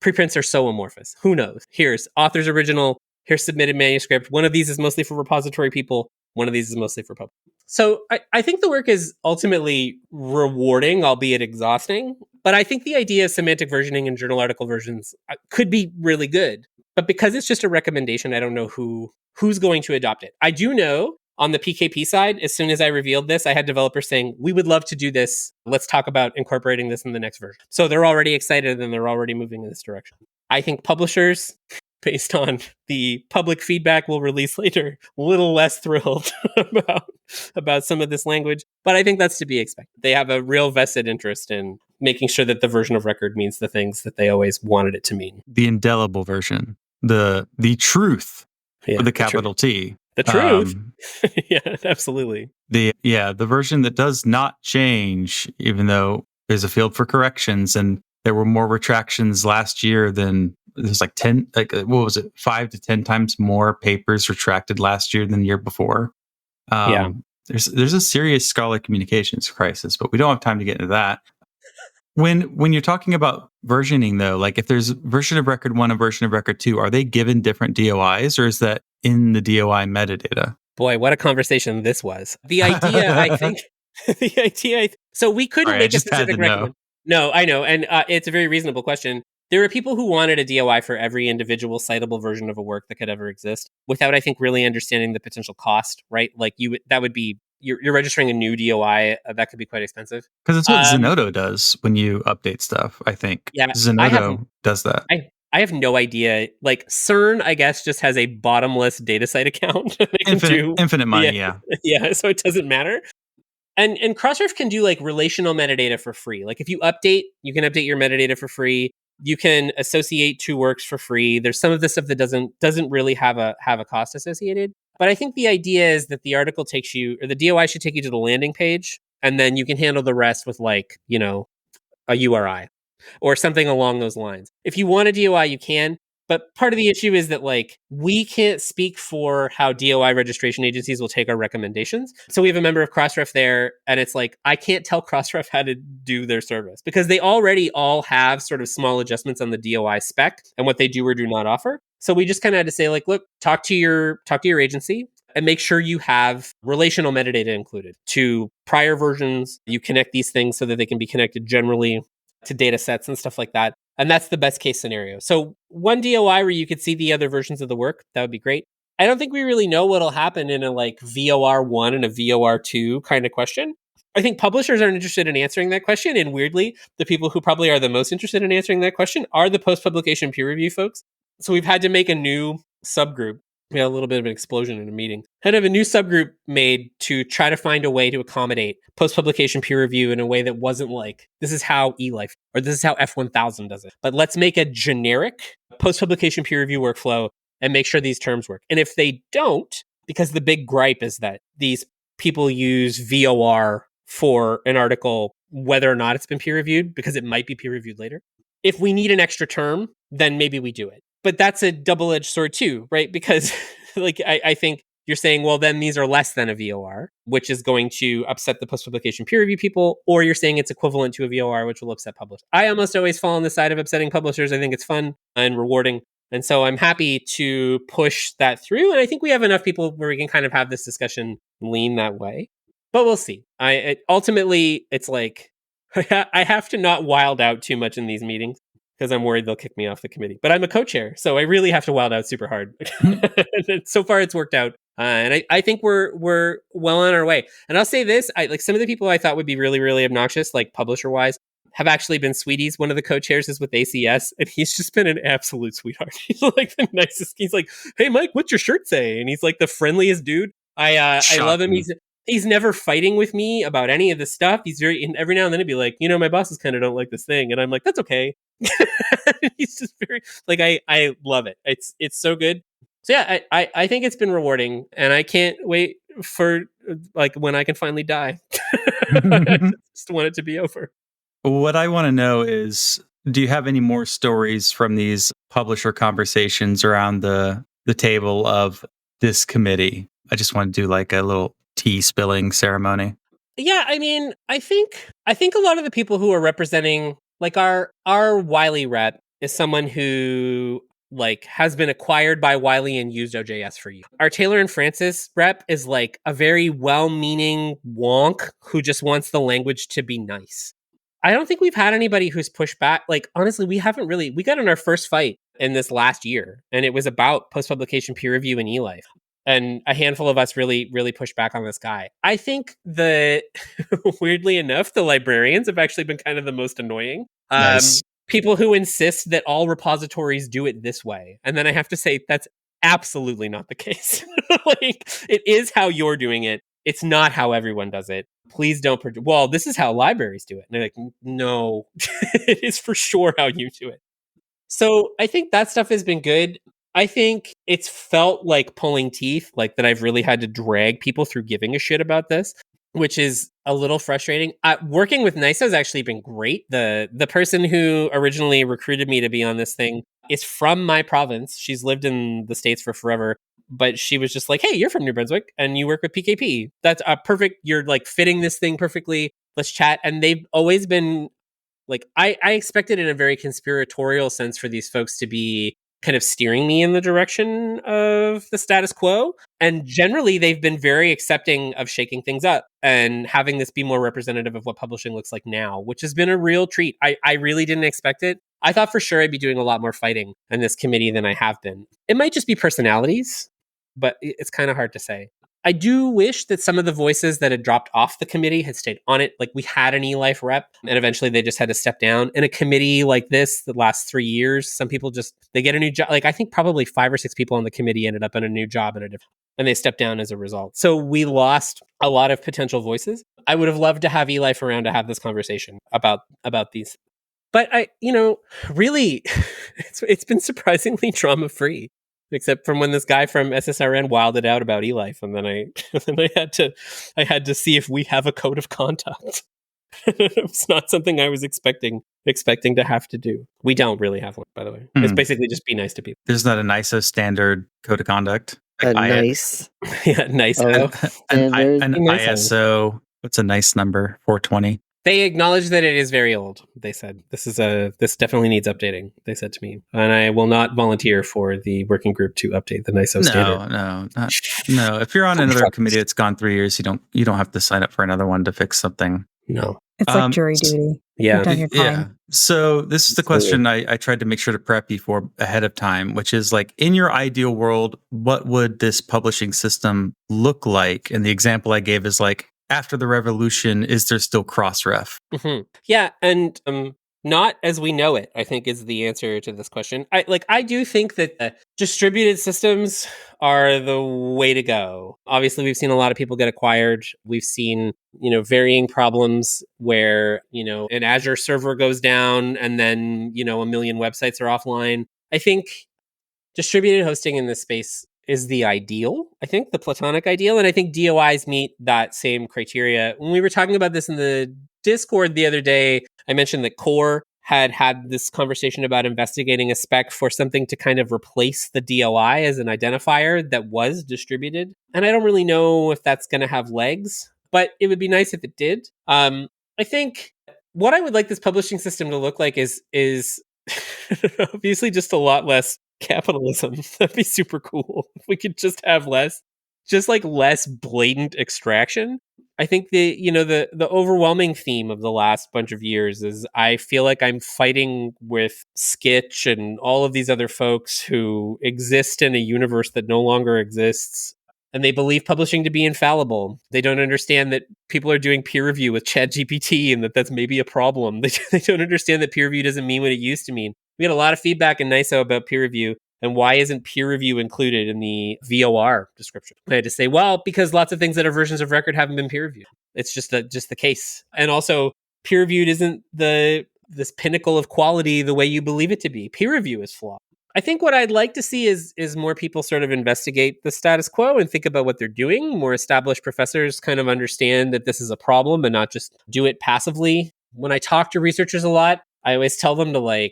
preprints are so amorphous. Who knows? Here's author's original, here's submitted manuscript. One of these is mostly for repository people. One of these is mostly for public. So I think the work is ultimately rewarding, albeit exhausting. But I think the idea of semantic versioning and journal article versions could be really good. But because it's just a recommendation, I don't know who's going to adopt it. I do know on the PKP side, as soon as I revealed this, I had developers saying, we would love to do this. Let's talk about incorporating this in the next version. So they're already excited and they're already moving in this direction. I think publishers, based on the public feedback we'll release later, a little less thrilled about some of this language. But I think that's to be expected. They have a real vested interest in making sure that the version of record means the things that they always wanted it to mean. The indelible version, the truth, with a capital T. The truth. Yeah, absolutely. The version that does not change, even though there's a field for corrections, and there were more retractions last year than there's like 10, like what was it, 5 to 10 times more papers retracted last year than the year before. There's a serious scholarly communications crisis, but we don't have time to get into that. When you're talking about versioning, though, like if there's version of record 1 and version of record 2, are they given different DOIs, or is that in the DOI metadata? Boy, what a conversation this was. The idea, I think, so we couldn't make a specific recommendation. No, I know. And it's a very reasonable question. There are people who wanted a DOI for every individual citable version of a work that could ever exist without, I think, really understanding the potential cost, right? Like that would be, you're registering a new DOI. That could be quite expensive. Because it's what Zenodo does when you update stuff, I think. Yeah, Zenodo does that. I have no idea. Like CERN, I guess, just has a bottomless datasite account. Infinite money, yeah. Yeah, so it doesn't matter. And Crossref can do like relational metadata for free. Like if you update, you can update your metadata for free. You can associate 2 works for free. There's some of this stuff that doesn't really have a cost associated. But I think the idea is that the article takes you, or the DOI should take you to the landing page, and then you can handle the rest with like, a URI or something along those lines. If you want a DOI, you can. But part of the issue is that like we can't speak for how DOI registration agencies will take our recommendations. So we have a member of Crossref there, and it's like I can't tell Crossref how to do their service because they already all have sort of small adjustments on the DOI spec and what they do or do not offer. So we just kind of had to say like, look, talk to your agency and make sure you have relational metadata included to prior versions. You connect these things so that they can be connected generally to data sets and stuff like that. And that's the best case scenario. So one DOI where you could see the other versions of the work, that would be great. I don't think we really know what'll happen in a like VOR 1 and a VOR 2 kind of question. I think publishers aren't interested in answering that question. And weirdly, the people who probably are the most interested in answering that question are the post-publication peer review folks. So we've had to make a new subgroup. We had a little bit of an explosion in a meeting. Kind of a new subgroup made to try to find a way to accommodate post-publication peer review in a way that wasn't like, this is how eLife or this is how F1000 does it. But let's make a generic post-publication peer review workflow and make sure these terms work. And if they don't, because the big gripe is that these people use VOR for an article, whether or not it's been peer reviewed, because it might be peer reviewed later. If we need an extra term, then maybe we do it. But that's a double-edged sword too, right? Because like I think you're saying, well, then these are less than a VOR, which is going to upset the post-publication peer review people, or you're saying it's equivalent to a VOR, which will upset publishers. I almost always fall on the side of upsetting publishers. I think it's fun and rewarding. And so I'm happy to push that through. And I think we have enough people where we can kind of have this discussion lean that way. But we'll see. Ultimately, it's like, I have to not wild out too much in these meetings, because I'm worried they'll kick me off the committee. But I'm a co-chair, so I really have to wild out super hard. So far, it's worked out. And I think we're well on our way. And I'll say this, like some of the people I thought would be really, really obnoxious, like publisher-wise, have actually been sweeties. One of the co-chairs is with ACS, and he's just been an absolute sweetheart. He's like the nicest. He's like, hey, Mike, what's your shirt say? And he's like the friendliest dude. I love him. He's never fighting with me about any of this stuff. He's and every now and then he'd be like, my bosses kind of don't like this thing. And I'm like, that's okay. He's just very like, I love it. It's so good. So yeah, I think it's been rewarding, and I can't wait for like when I can finally die. I just want it to be over. What I want to know is, do you have any more stories from these publisher conversations around the table of this committee? I just want to do like a little tea spilling ceremony. Yeah, I mean, I think a lot of the people who are representing, like our Wiley rep is someone who like has been acquired by Wiley and used OJS for years. Our Taylor and Francis rep is like a very well-meaning wonk who just wants the language to be nice. I don't think we've had anybody who's pushed back. Like, honestly, we got in our first fight in this last year, and it was about post-publication peer review and eLife. And a handful of us really, really pushed back on this guy. I think weirdly enough, the librarians have actually been kind of the most annoying. Nice. People who insist that all repositories do it this way. And then I have to say, that's absolutely not the case. Like, it is how you're doing it. It's not how everyone does it. Please don't well, this is how libraries do it. And they're like, no, it is for sure how you do it. So I think that stuff has been good. I think it's felt like pulling teeth, like that I've really had to drag people through giving a shit about this, which is a little frustrating. Working with NISO has actually been great. The person who originally recruited me to be on this thing is from my province. She's lived in the States for forever, but she was just like, hey, you're from New Brunswick and you work with PKP. That's perfect. You're like fitting this thing perfectly. Let's chat. And they've always been like, I expected in a very conspiratorial sense for these folks to be kind of steering me in the direction of the status quo. And generally, they've been very accepting of shaking things up and having this be more representative of what publishing looks like now, which has been a real treat. I really didn't expect it. I thought for sure I'd be doing a lot more fighting in this committee than I have been. It might just be personalities, but it's kind of hard to say. I do wish that some of the voices that had dropped off the committee had stayed on it. Like we had an eLife rep and eventually they just had to step down. In a committee like this, the last 3 years, some people they get a new job. Like I think probably 5 or 6 people on the committee ended up in a new job and they stepped down as a result. So we lost a lot of potential voices. I would have loved to have eLife around to have this conversation about these. But really, it's been surprisingly trauma-free. Except from when this guy from SSRN wilded out about eLife, and then I had to see if we have a code of conduct. It was not something I was expecting to have to do. We don't really have one, by the way. It's basically just be nice to people. There's not a NISO standard code of conduct. Like nice. Yeah, nice. Oh, an ISO. What's a nice number? 420. They acknowledge that it is very old. They said this definitely needs updating. They said to me, and I will not volunteer for the working group to update the NISO standard. No. If you're on another committee that's gone 3 years, you don't have to sign up for another one to fix something. No, it's like jury duty. Yeah. You've done your time. Yeah. So this is the question I tried to make sure to prep you for ahead of time, which is like, in your ideal world, what would this publishing system look like? And the example I gave is like, after the revolution, is there still Crossref? Yeah, and not as we know it, I think, is the answer to this question. I do think that distributed systems are the way to go. Obviously, we've seen a lot of people get acquired. We've seen, varying problems where, an Azure server goes down and then, a million websites are offline. I think distributed hosting in this space is the ideal, I think, the platonic ideal. And I think DOIs meet that same criteria. When we were talking about this in the Discord the other day, I mentioned that Core had this conversation about investigating a spec for something to kind of replace the DOI as an identifier that was distributed. And I don't really know if that's going to have legs, but it would be nice if it did. I think what I would like this publishing system to look like is obviously just a lot less capitalism. That'd be super cool if we could just have less blatant extraction. I think the overwhelming theme of the last bunch of years is I feel like I'm fighting with Skitch and all of these other folks who exist in a universe that no longer exists. And they believe publishing to be infallible. They don't understand that people are doing peer review with ChatGPT and that that's maybe a problem. They don't understand that peer review doesn't mean what it used to mean. We had a lot of feedback in NISO about peer review and why isn't peer review included in the VOR description. I had to say, well, because lots of things that are versions of record haven't been peer reviewed. It's just the case. And also, peer reviewed isn't this pinnacle of quality the way you believe it to be. Peer review is flawed. I think what I'd like to see is more people sort of investigate the status quo and think about what they're doing. More established professors kind of understand that this is a problem and not just do it passively. When I talk to researchers a lot, I always tell them to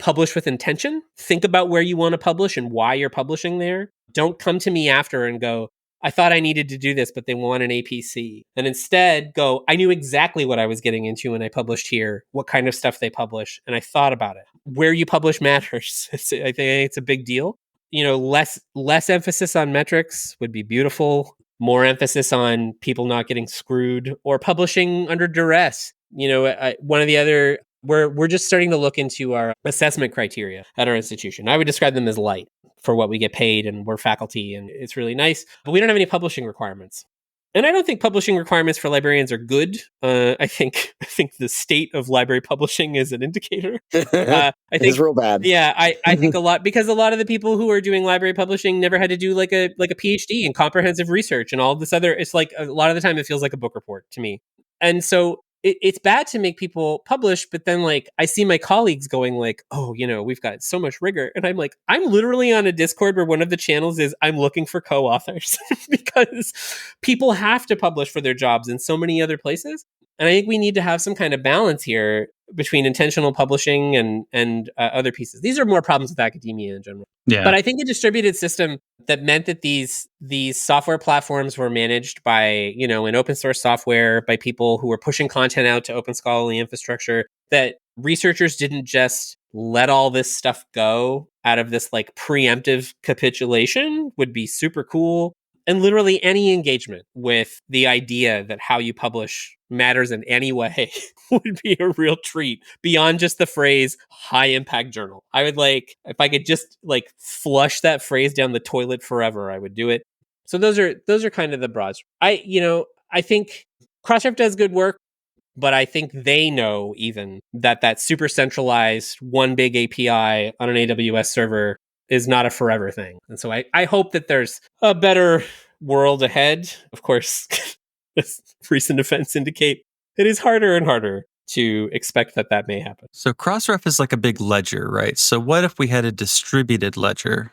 publish with intention. Think about where you want to publish and why you're publishing there. Don't come to me after and go, I thought I needed to do this, but they want an APC. And instead go, I knew exactly what I was getting into when I published here, what kind of stuff they publish, and I thought about it. Where you publish matters. I think it's a big deal. Less emphasis on metrics would be beautiful. More emphasis on people not getting screwed or publishing under duress. One of the other, we're just starting to look into our assessment criteria at our institution. I would describe them as light for what we get paid, and we're faculty, and it's really nice. But we don't have any publishing requirements. And I don't think publishing requirements for librarians are good. I think the state of library publishing is an indicator. I think it's real bad. Yeah, I think a lot, because a lot of the people who are doing library publishing never had to do like a PhD in comprehensive research and all this other. It's like a lot of the time it feels like a book report to me. And so it's bad to make people publish, but then I see my colleagues going oh, we've got so much rigor. And I'm like, I'm literally on a Discord where one of the channels is I'm looking for co-authors because people have to publish for their jobs in so many other places. And I think we need to have some kind of balance here between intentional publishing and other pieces. These are more problems with academia in general. Yeah. But I think a distributed system that meant that these software platforms were managed by, in open source software by people who were pushing content out to open scholarly infrastructure, that researchers didn't just let all this stuff go out of this preemptive capitulation would be super cool. And literally any engagement with the idea that how you publish matters in any way would be a real treat beyond just the phrase high impact journal. I would if I could just flush that phrase down the toilet forever, I would do it. So those are kind of the broads. I think Crossref does good work, but I think they know even that super centralized one big API on an AWS server is not a forever thing. And so I hope that there's a better world ahead. Of course, as recent events indicate, it is harder and harder to expect that may happen. So Crossref is like a big ledger, right? So what if we had a distributed ledger?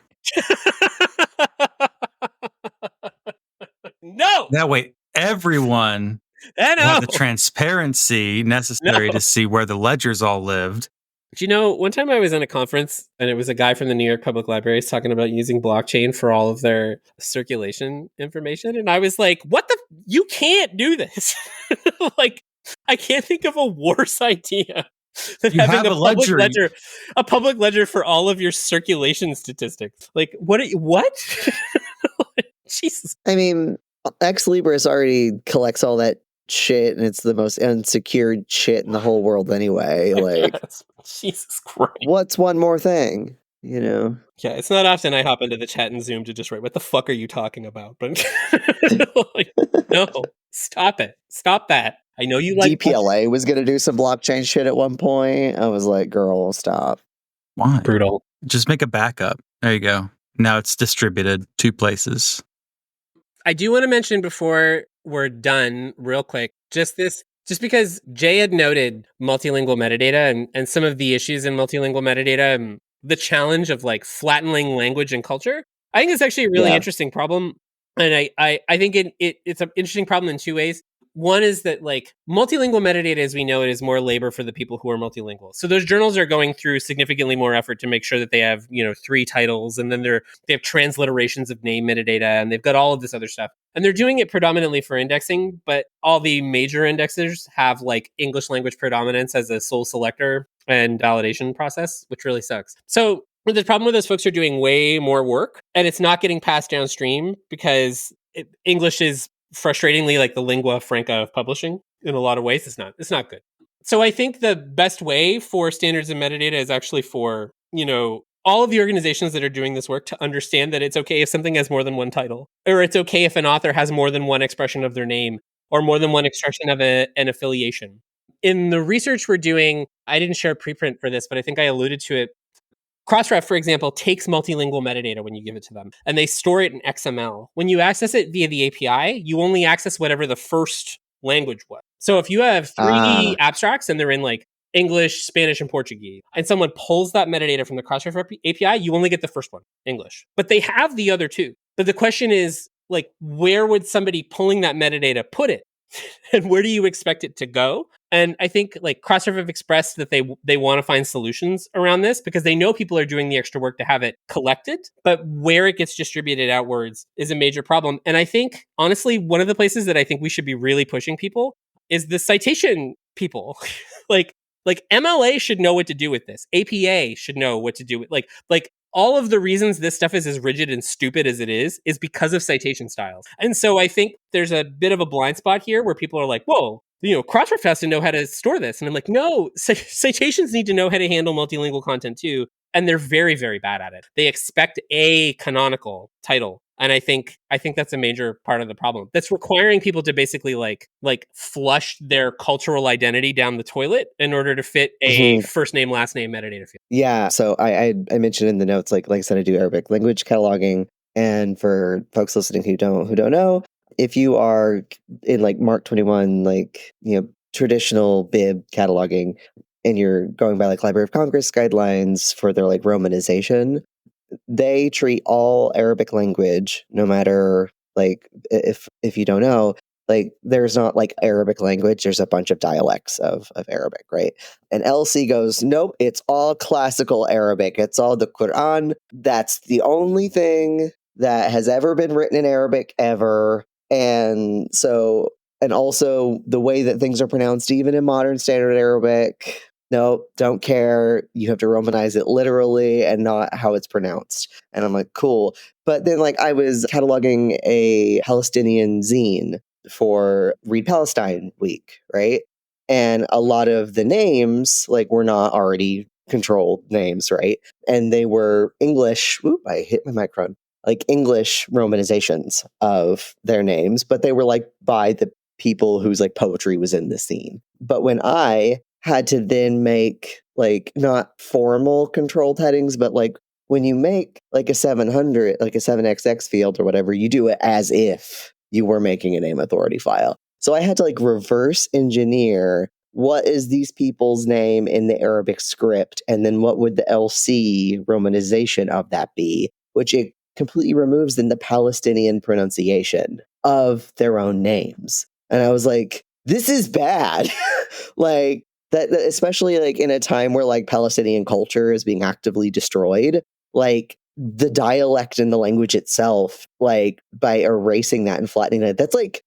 No! That way everyone will have the transparency necessary to see where the ledgers all lived. Do one time I was in a conference and it was a guy from the New York Public Libraries talking about using blockchain for all of their circulation information. And I was like, you can't do this. I can't think of a worse idea than having a public ledger for all of your circulation statistics. What? Jesus. I mean, Ex Libris already collects all that shit, and it's the most unsecured shit in the whole world anyway. Like, Yes. Jesus Christ. what's one more thing? You know? Yeah, it's not often I hop into the chat in Zoom to just write, what the fuck are you talking about? But like, no, stop it. Stop that. I know you like DPLA was gonna do some blockchain shit at one point. I was like, girl, stop. Why? brutal. Just make a backup. There you go. Now it's distributed 2 places. I do want to mention before we're done, real quick, just because Jay had noted multilingual metadata and some of the issues in multilingual metadata and the challenge of like flattening language and culture. I think it's actually a really Yeah. interesting problem. And I think it's an interesting problem in 2 ways. One is that like multilingual metadata as we know it is more labor for the people who are multilingual. So those journals are going through significantly more effort to make sure that they have, 3 titles, and then they have transliterations of name metadata, and they've got all of this other stuff. And they're doing it predominantly for indexing, but all the major indexers have like English language predominance as a sole selector and validation process, which really sucks. So the problem with those folks are doing way more work, and it's not getting passed downstream because English is frustratingly like the lingua franca of publishing in a lot of ways. It's not good. So I think the best way for standards and metadata is actually for, all of the organizations that are doing this work to understand that it's okay if something has more than one title, or it's okay if an author has more than one expression of their name or more than one expression of an affiliation. In the research we're doing, I didn't share a preprint for this, but I think I alluded to it. Crossref, for example, takes multilingual metadata when you give it to them, and they store it in XML. When you access it via the API, you only access whatever the first language was. So if you have 3 abstracts and they're in like English, Spanish, and Portuguese, and someone pulls that metadata from the Crossref API, you only get the first one, English. But they have the other 2. But the question is, like, where would somebody pulling that metadata put it? And where do you expect it to go? And I think like Crossref have expressed that they want to find solutions around this because they know people are doing the extra work to have it collected, but where it gets distributed outwards is a major problem. And I think, honestly, one of the places that I think we should be really pushing people is the citation people. like MLA should know what to do with this. APA should know what to do with like all of the reasons this stuff is as rigid and stupid as it is because of citation styles. And so I think there's a bit of a blind spot here where people are like, whoa, Crossref has to know how to store this. And I'm like, no, citations need to know how to handle multilingual content too. And they're very, very bad at it. They expect a canonical title. And I think that's a major part of the problem. That's requiring people to basically like flush their cultural identity down the toilet in order to fit a first name, last name metadata field. Yeah. So I mentioned in the notes, like I said, I do Arabic language cataloging. And for folks listening who don't know, if you are in like Mark 21, like, traditional bib cataloging, and you're going by like Library of Congress guidelines for their like romanization, they treat all Arabic language, no matter like if you don't know, like there's not like Arabic language, there's a bunch of dialects of Arabic, right? And LC goes, nope, it's all classical Arabic. It's all the Quran. That's the only thing that has ever been written in Arabic ever. And so, and also the way that things are pronounced, even in modern standard Arabic, no, don't care. You have to Romanize it literally and not how it's pronounced. And I'm like, cool. But then like I was cataloging a Palestinian zine for Read Palestine Week, right? And a lot of the names like were not already controlled names, right? And they were English. Oop, I hit my microphone. Like English romanizations of their names, but they were like by the people whose like poetry was in the scene. But when I had to then make like not formal controlled headings, but like when you make like a 700, like a 7xx field or whatever, you do it as if you were making a name authority file. So I had to like reverse engineer what is these people's name in the Arabic script, and then what would the LC romanization of that be, which it completely removes then the Palestinian pronunciation of their own names. And I was like, this is bad. Like, that especially like in a time where like Palestinian culture is being actively destroyed, like the dialect and the language itself, like by erasing that and flattening it, that's like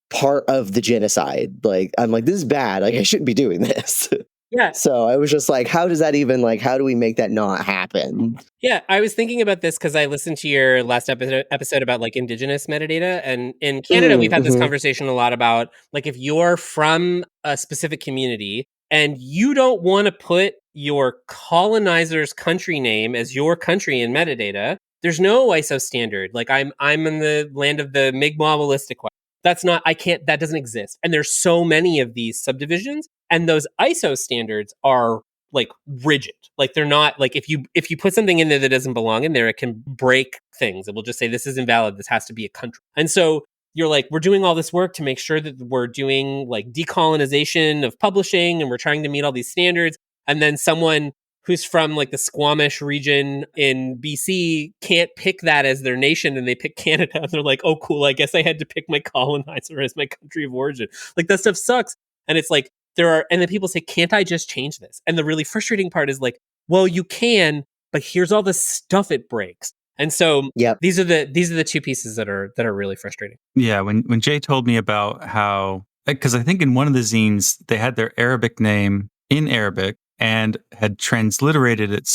part of the genocide. Like I'm like, this is bad. Like I shouldn't be doing this. Yeah. So I was just like, how does that even, like, how do we make that not happen? Yeah, I was thinking about this because I listened to your last episode about like indigenous metadata. And in Canada, we've had this conversation a lot about like if you're from a specific community and you don't want to put your colonizer's country name as your country in metadata, there's no ISO standard. Like I'm in the land of the Mi'kmaq Wallisiquat. That's not, I can't, that doesn't exist. And there's so many of these subdivisions, and those ISO standards are like rigid. Like they're not like if you put something in there that doesn't belong in there, it can break things. It will just say this is invalid. This has to be a country. And so you're like, we're doing all this work to make sure that we're doing like decolonization of publishing and we're trying to meet all these standards. And then someone who's from like the Squamish region in BC can't pick that as their nation, and they pick Canada, and they're like, oh cool, I guess I had to pick my colonizer as my country of origin. Like that stuff sucks. And it's like and then people say, can't I just change this? And the really frustrating part is like, well, you can, but here's all the stuff it breaks. And so these are the two pieces that are really frustrating. Yeah, when Jay told me about how, because I think in one of the zines they had their Arabic name in Arabic and had transliterated it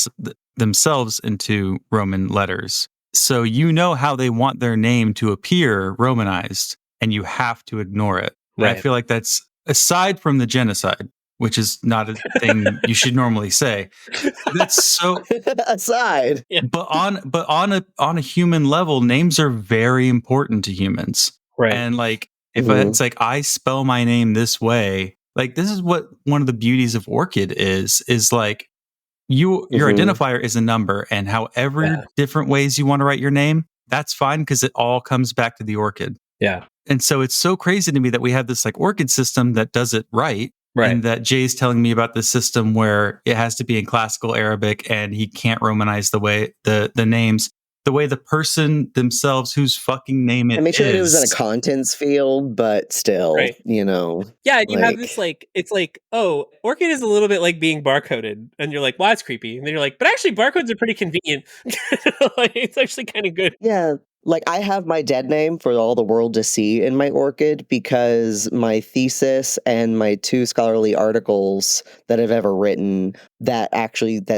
themselves into Roman letters. So you know how they want their name to appear Romanized, and you have to ignore it. Right. I feel like that's, aside from the genocide, which is not a thing you should normally say, that's so aside. Yeah. But on a human level, names are very important to humans. Right. And like if it's like I spell my name this way, like this is what one of the beauties of ORCID is like your identifier is a number, and however different ways you want to write your name, that's fine because it all comes back to the ORCID. Yeah. And so it's so crazy to me that we have this like ORCID system that does it right. And that Jay's telling me about this system where it has to be in classical Arabic and he can't Romanize the way the names, the way the person themselves whose fucking name it is. I made sure that it was in a contents field, but still, you know. Yeah, and you have this like, it's like, oh, ORCID is a little bit like being barcoded. And you're like, well, that's creepy. And then you're like, but actually barcodes are pretty convenient. Like, it's actually kind of good. Yeah. Like, I have my dead name for all the world to see in my ORCID because my thesis and my 2 scholarly articles that I've ever written that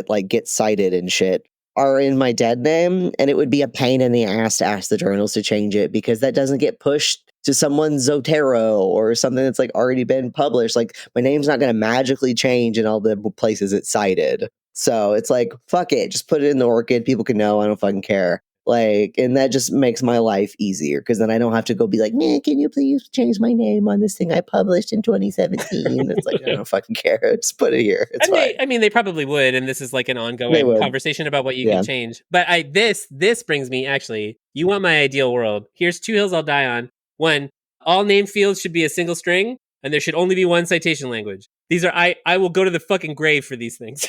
like get cited and shit are in my dead name, and it would be a pain in the ass to ask the journals to change it because that doesn't get pushed to someone's Zotero or something that's like already been published. Like, my name's not going to magically change in all the places it's cited. So it's like, fuck it, just put it in the ORCID. People can know. I don't fucking care. Like, and that just makes my life easier because then I don't have to go be like, man, can you please change my name on this thing I published in 2017? It's like, I don't fucking care. Just put it here. It's fine. I mean, they probably would, and this is like an ongoing conversation about what you can change. But this brings me, actually, you want my ideal world. Here's 2 hills I'll die on. 1, all name fields should be a single string, and there should only be 1 citation language. These are, I will go to the fucking grave for these things.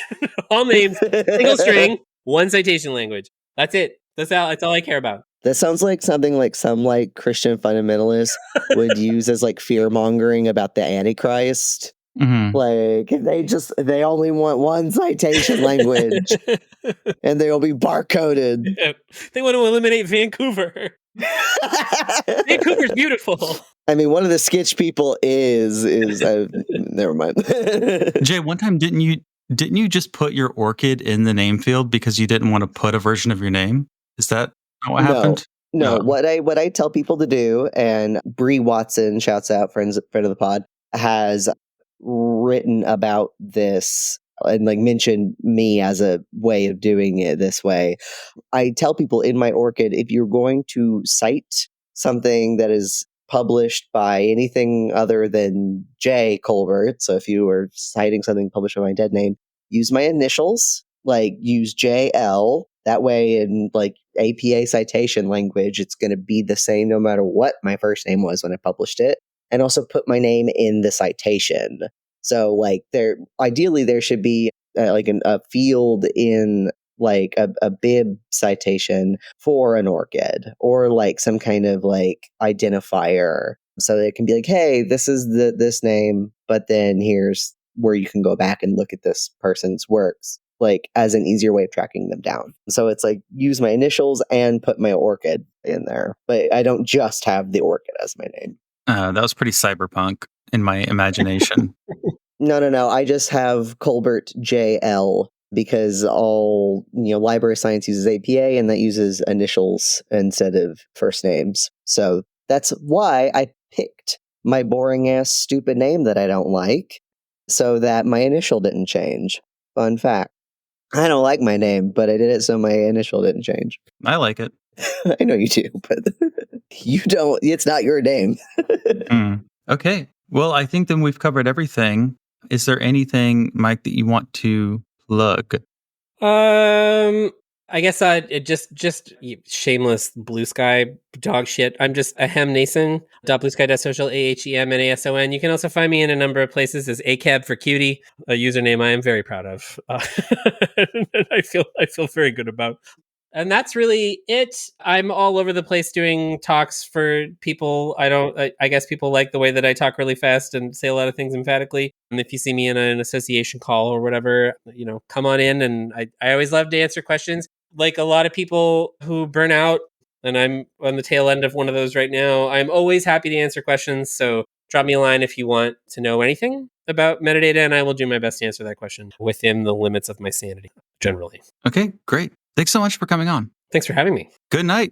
All names, single string, 1 citation language. That's it. That's all I care about. That sounds like something like some like Christian fundamentalists would use as like fear mongering about the Antichrist. Like they only want 1 citation language and they'll be barcoded. Yeah. They want to eliminate Vancouver. Vancouver's beautiful. I mean, one of the sketch people is never mind. Jay, one time didn't you just put your ORCID in the name field because you didn't want to put a version of your name? Is that not what happened? No. What I tell people to do, and Bree Watson, shouts out, friend of the pod, has written about this and like mentioned me as a way of doing it this way. I tell people in my ORCID, if you're going to cite something that is published by anything other than J. Colbert, so if you were citing something published by my dead name, use my initials, like use JL. That way in like APA citation language, it's going to be the same no matter what my first name was when I published it. And also put my name in the citation. So like ideally there should be like a field in like a bib citation for an ORCID or like some kind of like identifier so that it can be like, hey, this is this name, but then here's where you can go back and look at this person's works, like as an easier way of tracking them down. So it's like use my initials and put my ORCID in there, but I don't just have the ORCID as my name. That was pretty cyberpunk in my imagination. No. I just have Colbert JL because all library science uses APA, and that uses initials instead of first names. So that's why I picked my boring ass stupid name that I don't like, so that my initial didn't change. Fun fact. I don't like my name, but I did it so my initial didn't change. I like it. I know you do, but you don't. It's not your name. Okay. Well, I think then we've covered everything. Is there anything, Mike, that you want to plug? I guess it just shameless blue sky dog shit. I'm just Ahem Nason. .bluesky.social, AHEMNASON. You can also find me in a number of places as ACAB for cutie, a username I am very proud of. And I feel very good about. And that's really it. I'm all over the place doing talks for people. I guess people like the way that I talk really fast and say a lot of things emphatically. And if you see me in an association call or whatever, come on in. And I always love to answer questions. Like a lot of people who burn out, and I'm on the tail end of one of those right now, I'm always happy to answer questions. So drop me a line if you want to know anything about metadata, and I will do my best to answer that question within the limits of my sanity, generally. Okay, great. Thanks so much for coming on. Thanks for having me. Good night.